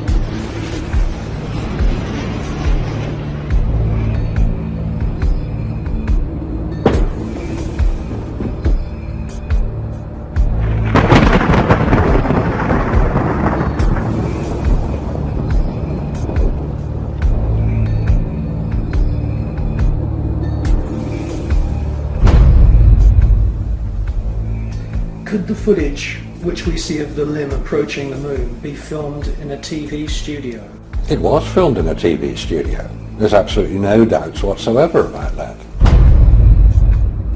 S3: Could the footage which we see of the LIM approaching the moon be filmed in a TV studio?
S10: It was filmed in a TV studio. There's absolutely no doubts whatsoever about that.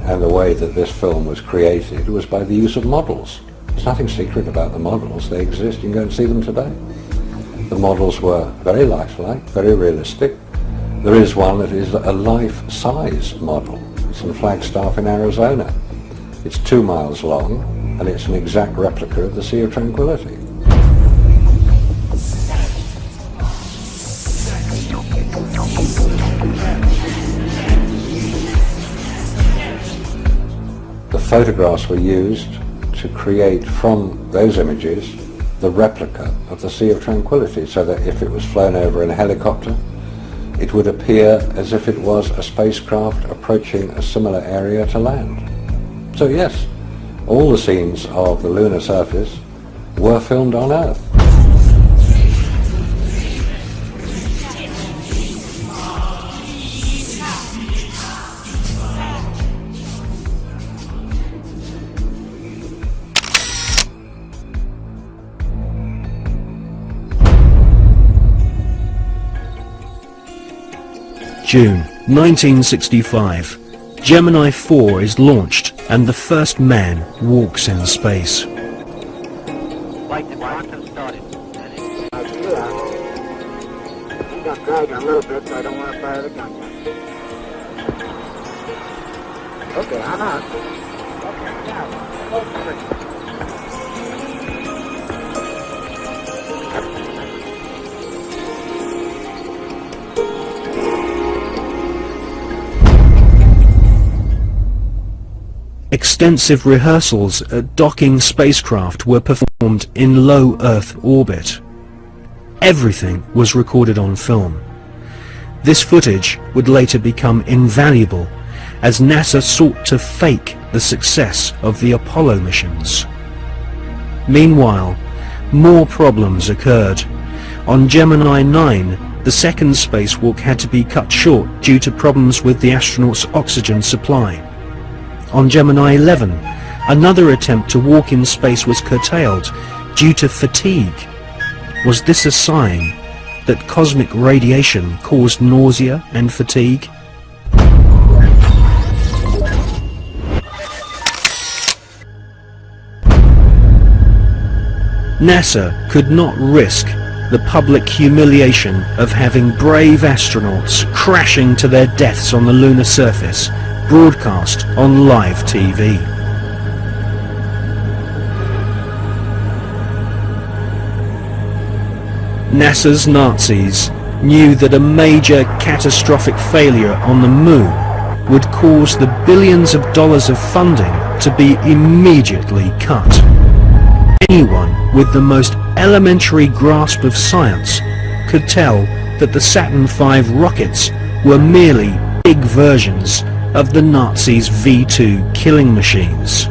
S10: And the way that this film was created was by the use of models. There's nothing secret about the models. They exist. You can go and see them today. The models were very lifelike, very realistic. There is one that is a life-size model. It's in Flagstaff in Arizona. It's 2 miles long, and it's an exact replica of the Sea of Tranquility. The photographs were used to create from those images the replica of the Sea of Tranquility, so that if it was flown over in a helicopter, it would appear as if it was a spacecraft approaching a similar area to land. So yes, all the scenes of the lunar surface were filmed on Earth.
S3: June 1965. Gemini 4 is launched and the first man walks in space.
S16: Like the quantum started. He got dragging a little bit, so I don't want to fire the gun yet. Okay, I'm out. Okay, now,
S3: Extensive rehearsals at docking spacecraft were performed in low Earth orbit. Everything was recorded on film. This footage would later become invaluable as NASA sought to fake the success of the Apollo missions. Meanwhile, more problems occurred. On Gemini 9, the second spacewalk had to be cut short due to problems with the astronauts' oxygen supply. On Gemini 11, another attempt to walk in space was curtailed due to fatigue. Was this a sign that cosmic radiation caused nausea and fatigue? NASA could not risk the public humiliation of having brave astronauts crashing to their deaths on the lunar surface, broadcast on live TV. NASA's Nazis knew that a major catastrophic failure on the moon would cause the billions of dollars of funding to be immediately cut. Anyone with the most elementary grasp of science could tell that the Saturn V rockets were merely big versions of the Nazis' V-2 killing machines.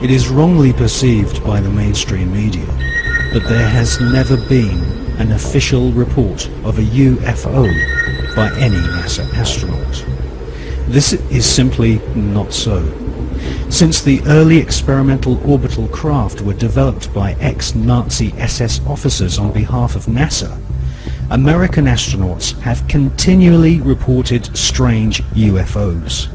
S3: It is wrongly perceived by the mainstream media that there has never been an official report of a UFO by any NASA astronaut. This is simply not so. Since the early experimental orbital craft were developed by ex-Nazi SS officers on behalf of NASA, American astronauts have continually reported strange UFOs.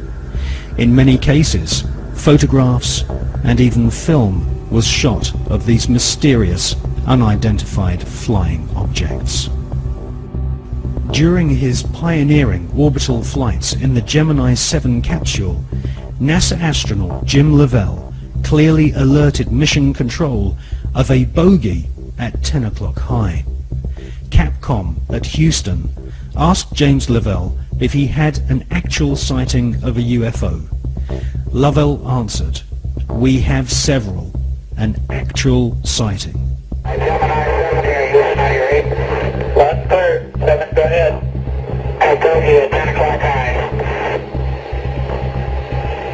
S3: In many cases, photographs and even film was shot of these mysterious, unidentified flying objects. During his pioneering orbital flights in the Gemini 7 capsule, NASA astronaut Jim Lovell clearly alerted Mission Control of a bogey at 10 o'clock high. Capcom at Houston asked James Lovell if he had an actual sighting of a UFO. Lovell answered, "We have several, an actual sighting."
S16: Last clear, 7, go ahead. I told you at 10 o'clock high.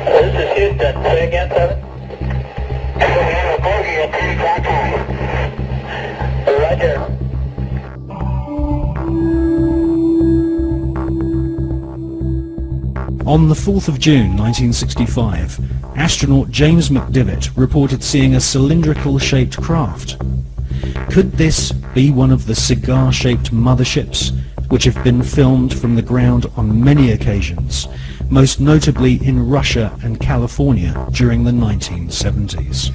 S16: This is Houston, say again, 7? I have a bogey at 10 o'clock high. Roger.
S3: On the 4th of June 1965, astronaut James McDivitt reported seeing a cylindrical-shaped craft. Could this be one of the cigar-shaped motherships which have been filmed from the ground on many occasions, most notably in Russia and California during the 1970s?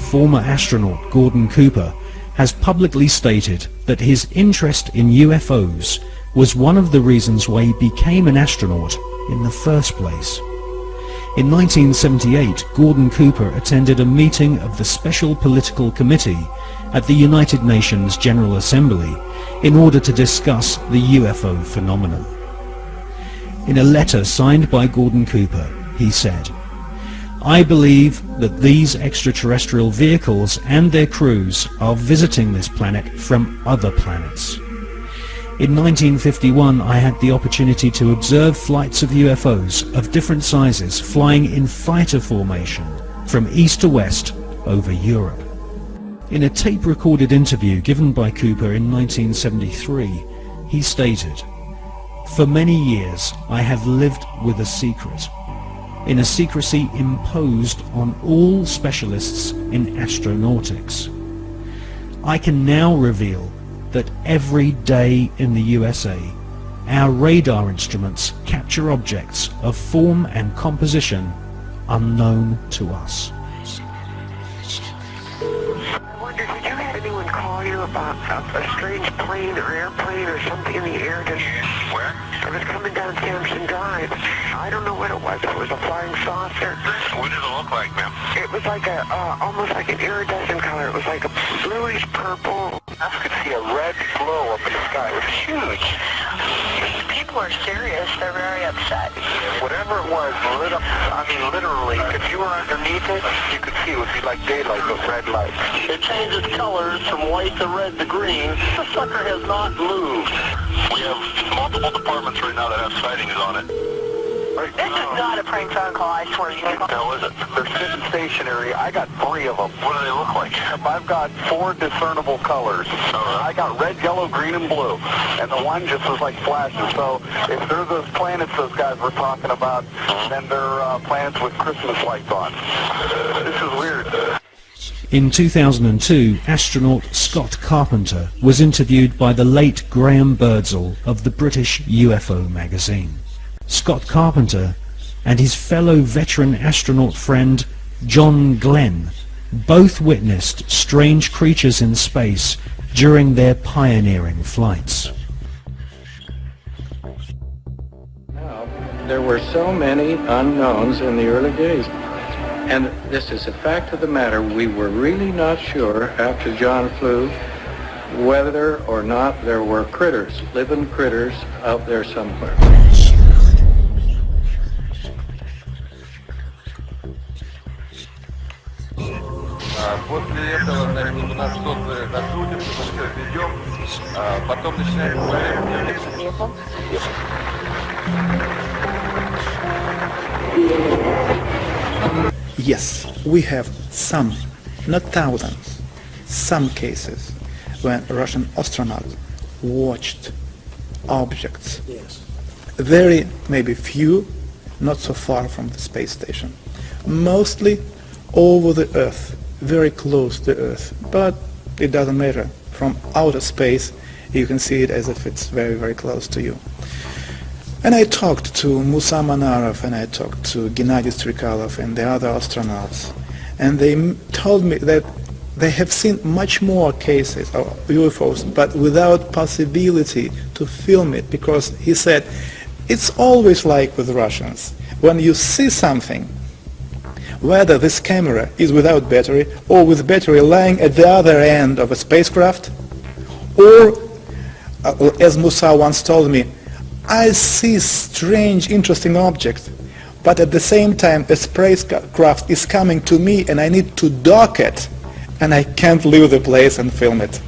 S3: Former astronaut Gordon Cooper has publicly stated that his interest in UFOs was one of the reasons why he became an astronaut in the first place. In 1978, Gordon Cooper attended a meeting of the Special Political Committee at the United Nations General Assembly in order to discuss the UFO phenomenon. In a letter signed by Gordon Cooper, he said, "I believe that these extraterrestrial vehicles and their crews are visiting this planet from other planets. In 1951, I had the opportunity to observe flights of UFOs of different sizes flying in fighter formation from east to west over Europe." In a tape-recorded interview given by Cooper in 1973, he stated, "For many years I have lived with a secret, in a secrecy imposed on all specialists in astronautics. I can now reveal that every day in the USA, our radar instruments capture objects of form and composition unknown to us."
S18: I wonder, did you have anyone call you about a strange plane or airplane or something in the air?
S1: Where?
S18: It was coming down Sampson Drive. I don't know what it was. It was a flying saucer.
S1: What did it look like, ma'am?
S18: It was like a, almost like an iridescent color. It was like a bluish purple.
S1: I could see a red glow up in the sky. It was huge.
S2: People are serious. They're very upset.
S1: Whatever it was lit up, I mean literally, if you were underneath it, you could see it would be like daylight with red light.
S16: It changes colors from white to red to green. The sucker has not moved.
S1: We have multiple departments right now that have sightings on it.
S2: This is not a prank phone call, I swear to you.
S1: How is it? They're sitting stationary. I got 3 of them. What do they look like? I've got 4 discernible colors. I got red, yellow, green, and blue. And the one just was like flashing. So if they're those planets those guys were talking about, then they're planets with Christmas lights on. This is weird.
S3: In 2002, astronaut Scott Carpenter was interviewed by the late Graham Birdsall of the British UFO magazine. Scott Carpenter and his fellow veteran astronaut friend John Glenn both witnessed strange creatures in space during their pioneering flights.
S19: There were so many unknowns in the early days. And this is a fact of the matter. We were really not sure after John flew whether or not there were critters, living critters out there somewhere.
S20: После этого, значит, у нас сотые закрутимся, все ведем, потом начинаем
S21: Yes, we have some, not thousands, some cases when Russian astronauts watched objects. Yes. Very, maybe few, not so far from the space station. Mostly over the Earth, very close to Earth, but it doesn't matter. From outer space, You can see it as if it's very, very close to you. And I talked to Musa Manarov and I talked to Gennady Strikalov and the other astronauts, and they told me that they have seen much more cases of UFOs, but without possibility to film it, because he said it's always like with Russians. When you see something, whether this camera is without battery or with battery lying at the other end of a spacecraft, or as Musa once told me, I see strange, interesting objects, but at the same time a spacecraft is coming to me and I need to dock it, and I can't leave the place and film it.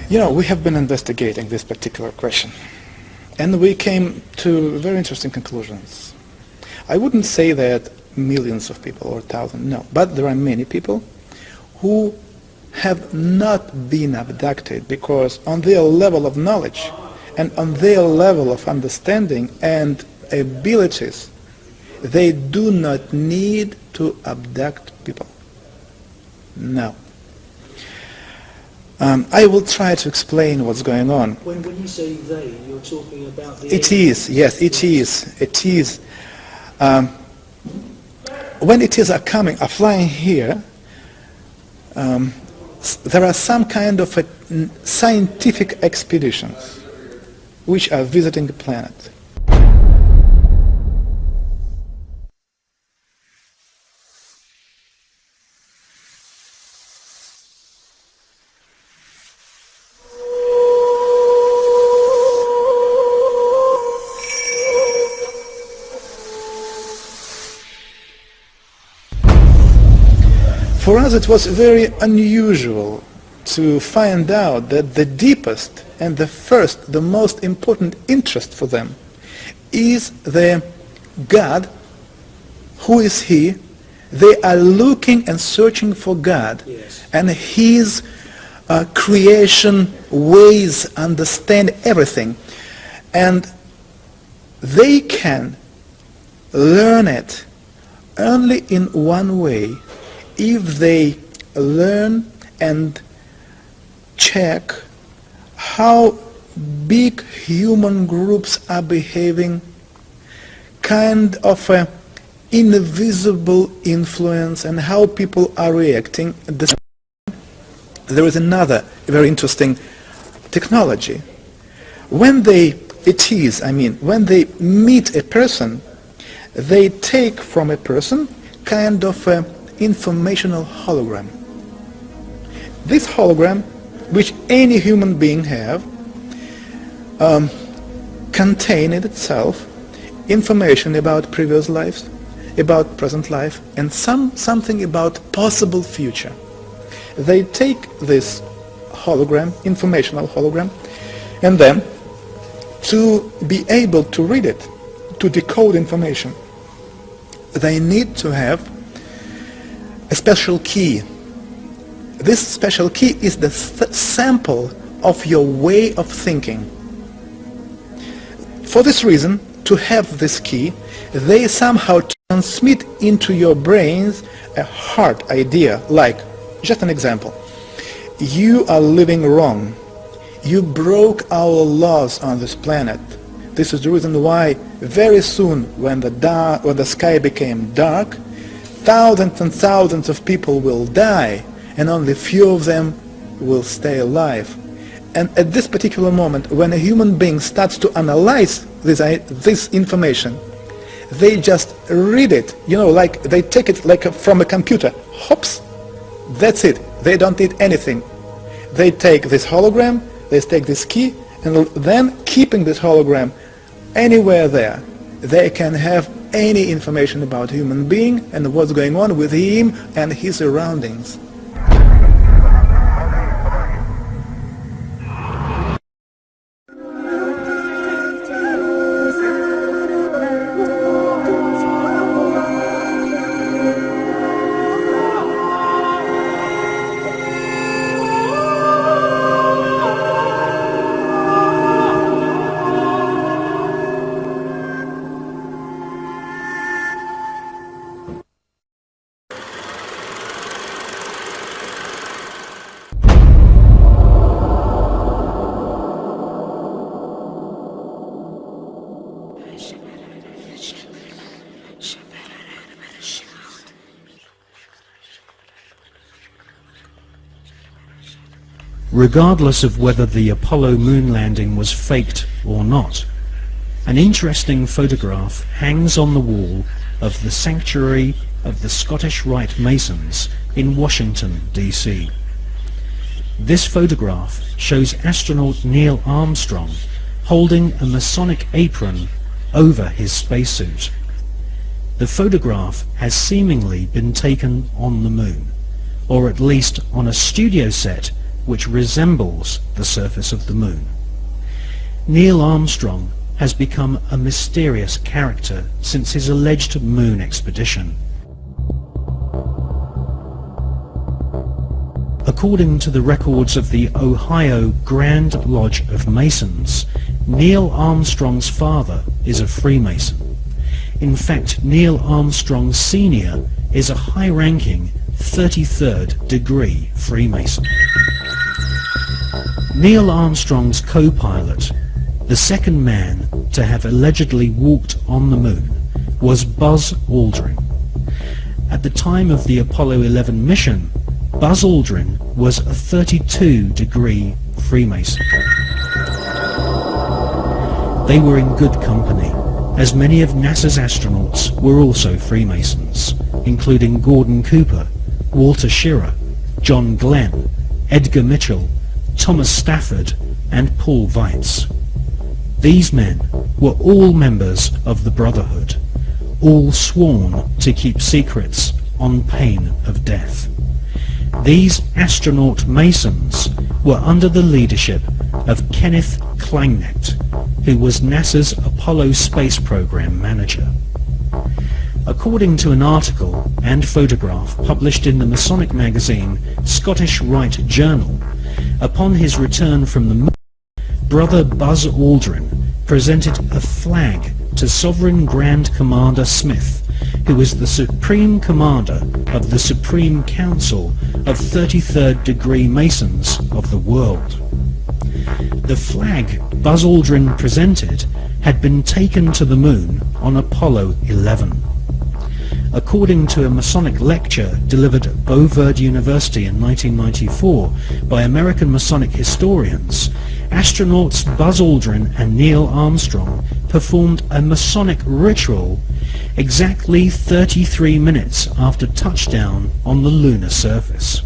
S21: You know, we have been investigating this particular question, and we came to very interesting conclusions. I wouldn't say that millions of people or thousands, no, but there are many people who have not been abducted because on their level of knowledge and on their level of understanding and abilities, they do not need to abduct people. No. I will try to explain what's going on.
S4: When you say they, you're talking about the...
S21: It is, yes, it is. It is. When it is flying here, there are some kind of scientific expeditions which are visiting the planet. For us it was very unusual to find out that the deepest and the most important interest for them is the God. Who is He? They are looking and searching for God, yes, and His creation ways, understand everything, and they can learn it only in one way: if they learn and check how big human groups are behaving, kind of an invisible influence, and how people are reacting. There is another very interesting technology. When they meet a person, they take from a person kind of a informational hologram. This hologram, which any human being have, contain in itself information about previous lives, about present life, and something about possible future. They take this hologram, informational hologram, and then to be able to read it, to decode information, they need to have a special key. This special key is the sample of your way of thinking. For this reason, to have this key, they somehow transmit into your brains a hard idea, like, just an example, you are living wrong. You broke our laws on this planet. This is the reason why very soon, when the sky became dark, thousands and thousands of people will die, and only few of them will stay alive. And at this particular moment, when a human being starts to analyze this information, they just read it, like they take it like from a computer. Hops, that's it. They don't need anything. They take this hologram, they take this key, and then keeping this hologram anywhere there, they can have any information about human being and what's going on with him and his surroundings.
S3: regardless of whether the Apollo moon landing was faked or not. An interesting photograph hangs on the wall of the Sanctuary of the Scottish Rite Masons in Washington, D.C. This photograph shows astronaut Neil Armstrong holding a Masonic apron over his spacesuit. The photograph has seemingly been taken on the moon, or at least on a studio set which resembles the surface of the moon. Neil Armstrong has become a mysterious character since his alleged moon expedition. According to the records of the Ohio Grand Lodge of Masons, Neil Armstrong's father is a Freemason. In fact, Neil Armstrong Sr. is a high-ranking 33rd degree Freemason. Neil Armstrong's co-pilot, the second man to have allegedly walked on the moon, was Buzz Aldrin. At the time of the Apollo 11 mission, Buzz Aldrin was a 32 degree Freemason. They were in good company, as many of NASA's astronauts were also Freemasons, including Gordon Cooper, Walter Schirra, John Glenn, Edgar Mitchell, Thomas Stafford, and Paul Weitz. These men were all members of the Brotherhood, all sworn to keep secrets on pain of death. These astronaut Masons were under the leadership of Kenneth Kleineknecht, who was NASA's Apollo space program manager. According to an article and photograph published in the Masonic magazine Scottish Rite Journal, upon his return from the moon, Brother Buzz Aldrin presented a flag to Sovereign Grand Commander Smith, who was the Supreme Commander of the Supreme Council of 33rd degree Masons of the world. The flag Buzz Aldrin presented had been taken to the moon on Apollo 11. According to a Masonic lecture delivered at Beauverde University in 1994 by American Masonic historians, astronauts Buzz Aldrin and Neil Armstrong performed a Masonic ritual exactly 33 minutes after touchdown on the lunar surface.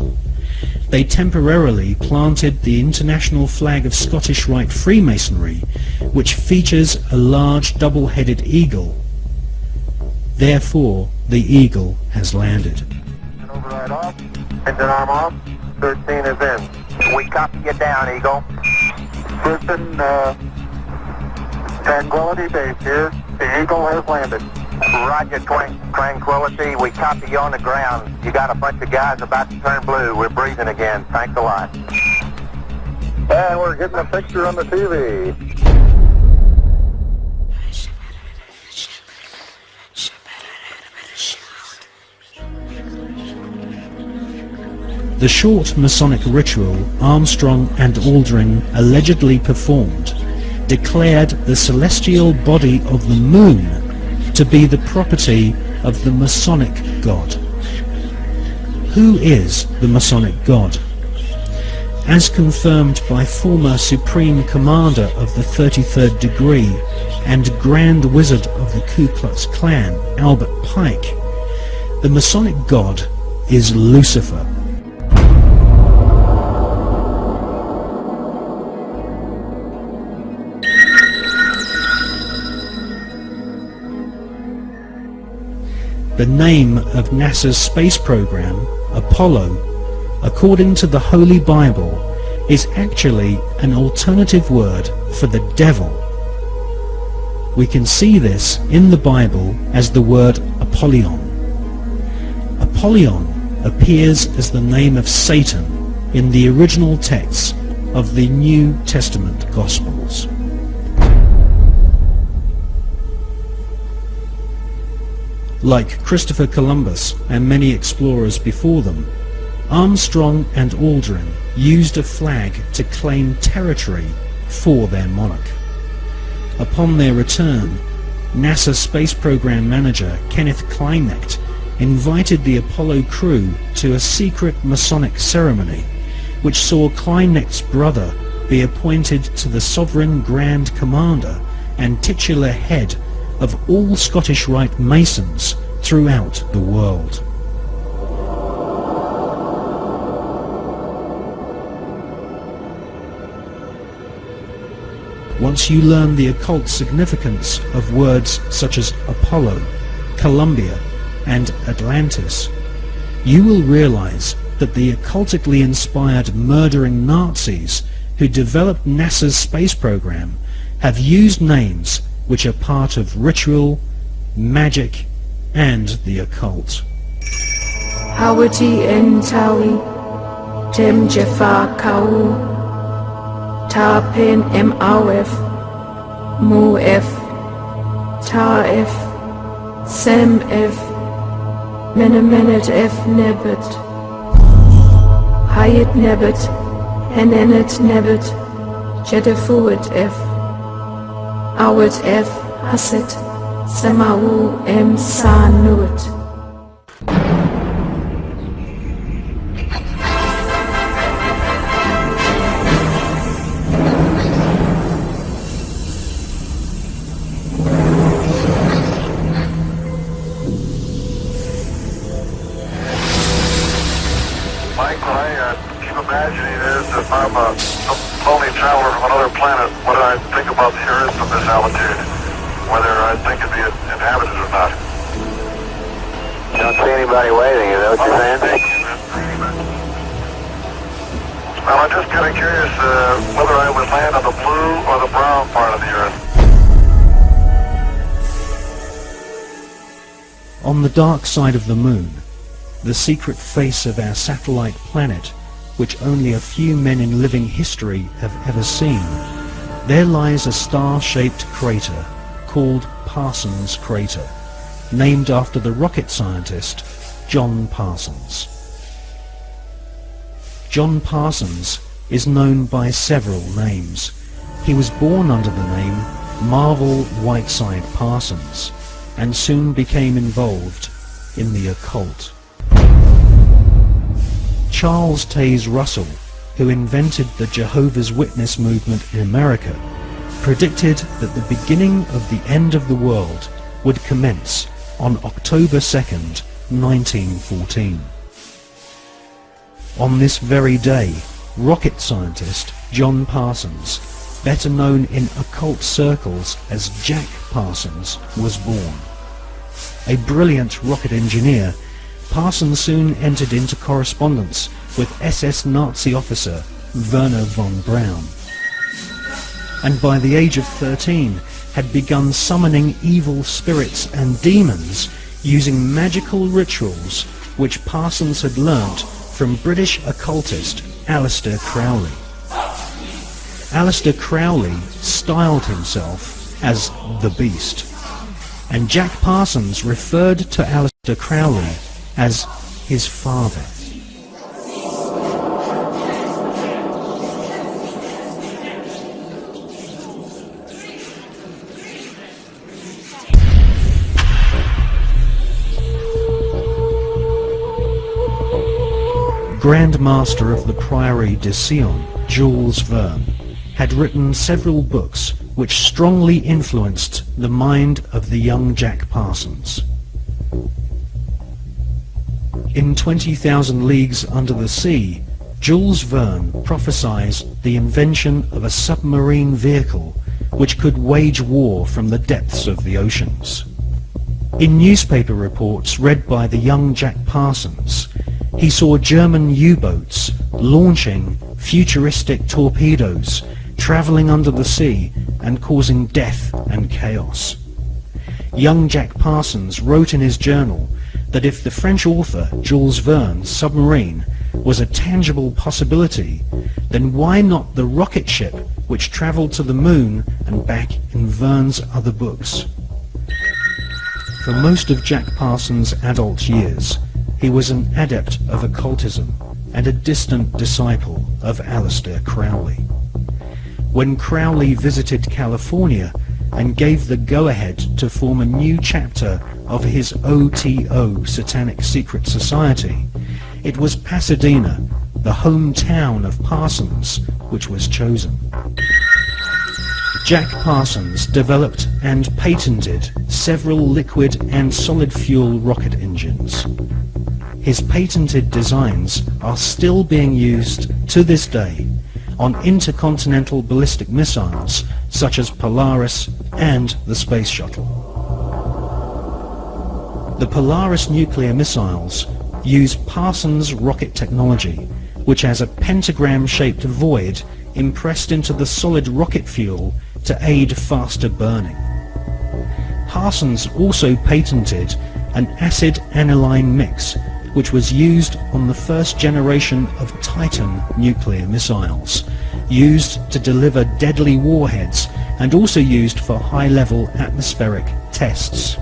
S3: They temporarily planted the international flag of Scottish Rite Freemasonry, which features a large double-headed eagle. Therefore, the eagle has landed.
S16: Override off. Engine arm off. 13 is in. We copy you down, Eagle. Houston, Tranquility Base here. The Eagle has landed. Roger, Tranquility. We copy you on the ground. You got a bunch of guys about to turn blue. We're breathing again. Thanks a lot. And we're getting a picture on the TV.
S3: The short Masonic ritual Armstrong and Aldrin allegedly performed declared the celestial body of the moon to be the property of the Masonic God. Who is the Masonic God? As confirmed by former Supreme Commander of the 33rd degree and Grand Wizard of the Ku Klux Klan, Albert Pike, the Masonic God is Lucifer. The name of NASA's space program, Apollo, according to the Holy Bible, is actually an alternative word for the devil. We can see this in the Bible as the word Apollyon. Apollyon appears as the name of Satan in the original texts of the New Testament Gospels. Like Christopher Columbus and many explorers before them, Armstrong and Aldrin used a flag to claim territory for their monarch. Upon their return, NASA Space Program Manager Kenneth Kleineknecht invited the Apollo crew to a secret Masonic ceremony which saw Kleinec's brother be appointed to the Sovereign Grand Commander and titular head of all Scottish Rite Masons throughout the world. Once you learn the occult significance of words such as Apollo, Columbia, and Atlantis, you will realize that the occultically inspired murdering Nazis who developed NASA's space program have used names which are part of ritual, magic, and the occult.
S5: Hawati Entawi, Tem Jafar Kau, Tarpen Mawf, Mu'f, Ta'f, Sam'f, Menemenet F Nebet, Hayat Nebet, Henenet Nebet, Jedefuet F, Awet F Haset, Samawu M Sanuet.
S1: Mike, what I keep imagining is if I'm a lonely traveler from another planet, what do I think about the Earth from this altitude? Whether I think it'd be inhabited or not.
S16: You don't see anybody waving, is that what you're saying?
S1: Well, I'm just kind of curious whether I would land on the blue or the brown part of the Earth.
S3: On the dark side of the moon, the secret face of our satellite planet, which only a few men in living history have ever seen, there lies a star-shaped crater called Parsons Crater, named after the rocket scientist John Parsons. John Parsons is known by several names. He was born under the name Marvel Whiteside Parsons and soon became involved in the occult. Charles Taze Russell, who invented the Jehovah's Witness movement in America, predicted that the beginning of the end of the world would commence on October 2nd, 1914. On this very day, rocket scientist John Parsons, better known in occult circles as Jack Parsons, was born. A brilliant rocket engineer, Parsons soon entered into correspondence with SS Nazi officer Werner von Braun, and by the age of 13 had begun summoning evil spirits and demons using magical rituals which Parsons had learnt from British occultist Aleister Crowley. Aleister Crowley styled himself as the Beast, and Jack Parsons referred to Aleister Crowley as his father. Grand Master of the Priory de Sion, Jules Verne, had written several books which strongly influenced the mind of the young Jack Parsons. In 20,000 Leagues Under the Sea, Jules Verne prophesies the invention of a submarine vehicle which could wage war from the depths of the oceans. In newspaper reports read by the young Jack Parsons, he saw German U-boats launching futuristic torpedoes, travelling under the sea and causing death and chaos. Young Jack Parsons wrote in his journal that if the French author Jules Verne's submarine was a tangible possibility, then why not the rocket ship which travelled to the moon and back in Verne's other books? For most of Jack Parsons' adult years, he was an adept of occultism and a distant disciple of Aleister Crowley. When Crowley visited California and gave the go-ahead to form a new chapter of his OTO Satanic Secret Society, it was Pasadena, the hometown of Parsons, which was chosen. Jack Parsons developed and patented several liquid and solid fuel rocket engines. His patented designs are still being used to this day on intercontinental ballistic missiles such as Polaris and the Space Shuttle. The Polaris nuclear missiles use Parsons rocket technology, which has a pentagram-shaped void impressed into the solid rocket fuel to aid faster burning. Parsons also patented an acid aniline mix, which was used on the first generation of Titan nuclear missiles, used to deliver deadly warheads and also used for high-level atmospheric tests.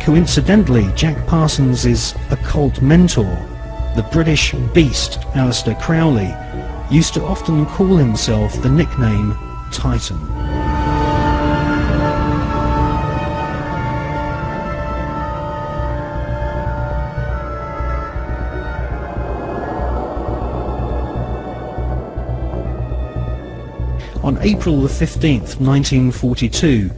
S3: Coincidentally, Jack Parsons' occult mentor, the British beast Aleister Crowley, used to often call himself the nickname Titan. On April the 15th, 1942,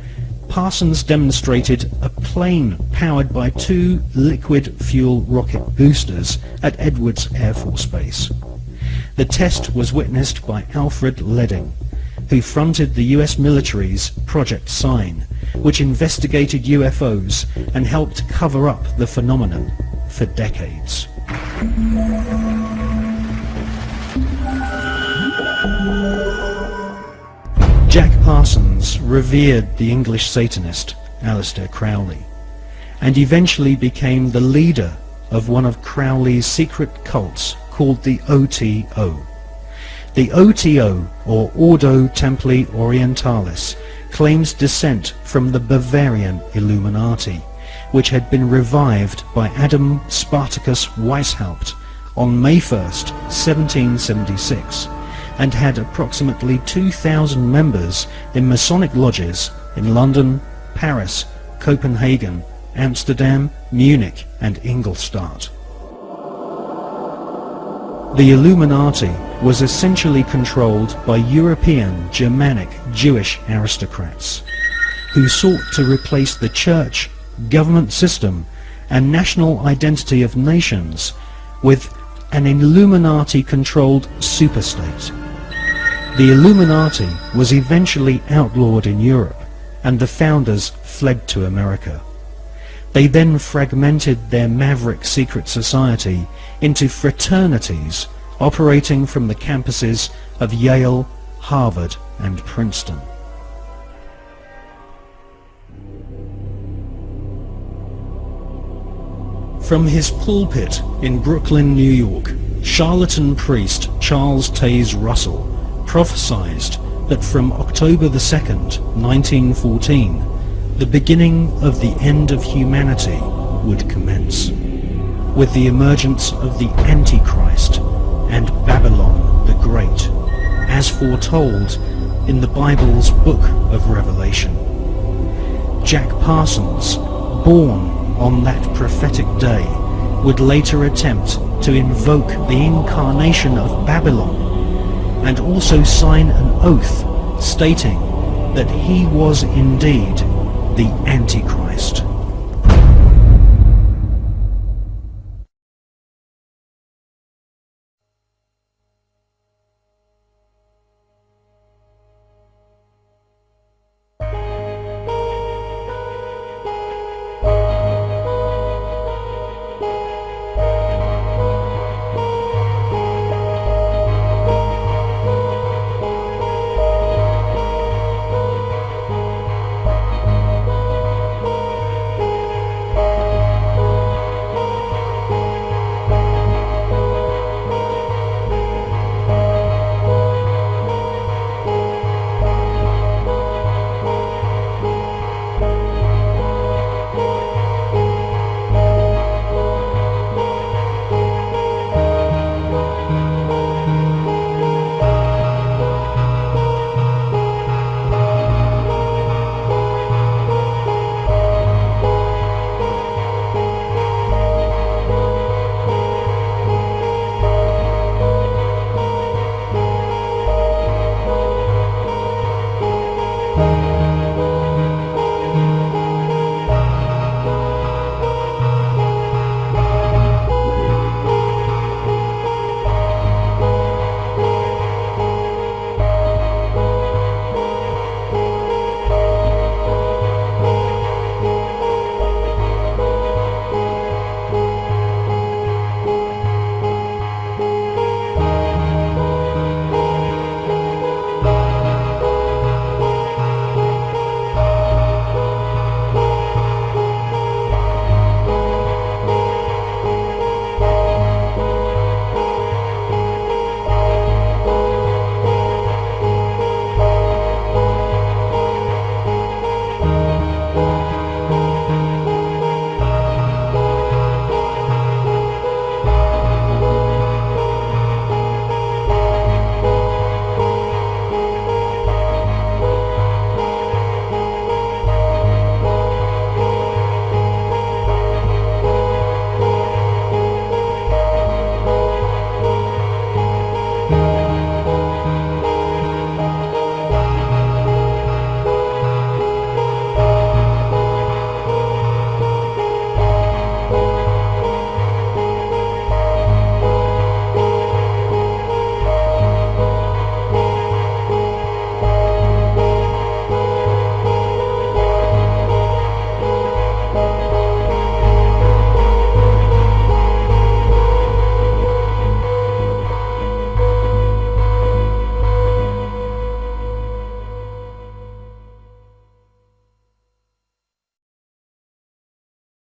S3: Parsons demonstrated a plane powered by 2 liquid fuel rocket boosters at Edwards Air Force Base. The test was witnessed by Alfred Ledding, who fronted the US military's Project Sign, which investigated UFOs and helped cover up the phenomenon for decades. Jack Parsons revered the English Satanist Aleister Crowley, and eventually became the leader of one of Crowley's secret cults called the OTO. The OTO, or Ordo Templi Orientalis, claims descent from the Bavarian Illuminati, which had been revived by Adam Spartacus Weishaupt on May 1st, 1776, and had approximately 2,000 members in Masonic lodges in London, Paris, Copenhagen, Amsterdam, Munich and Ingolstadt. The Illuminati was essentially controlled by European, Germanic, Jewish aristocrats, who sought to replace the church, government system and national identity of nations with an Illuminati-controlled superstate. The Illuminati was eventually outlawed in Europe, and the founders fled to America. They then fragmented their maverick secret society into fraternities operating from the campuses of Yale, Harvard, and Princeton. From his pulpit in Brooklyn, New York, charlatan priest Charles Taze Russell prophesied that from October the 2nd, 1914, the beginning of the end of humanity would commence, with the emergence of the Antichrist and Babylon the Great, as foretold in the Bible's Book of Revelation. Jack Parsons, born on that prophetic day, would later attempt to invoke the incarnation of Babylon and also sign an oath stating that he was indeed the Antichrist.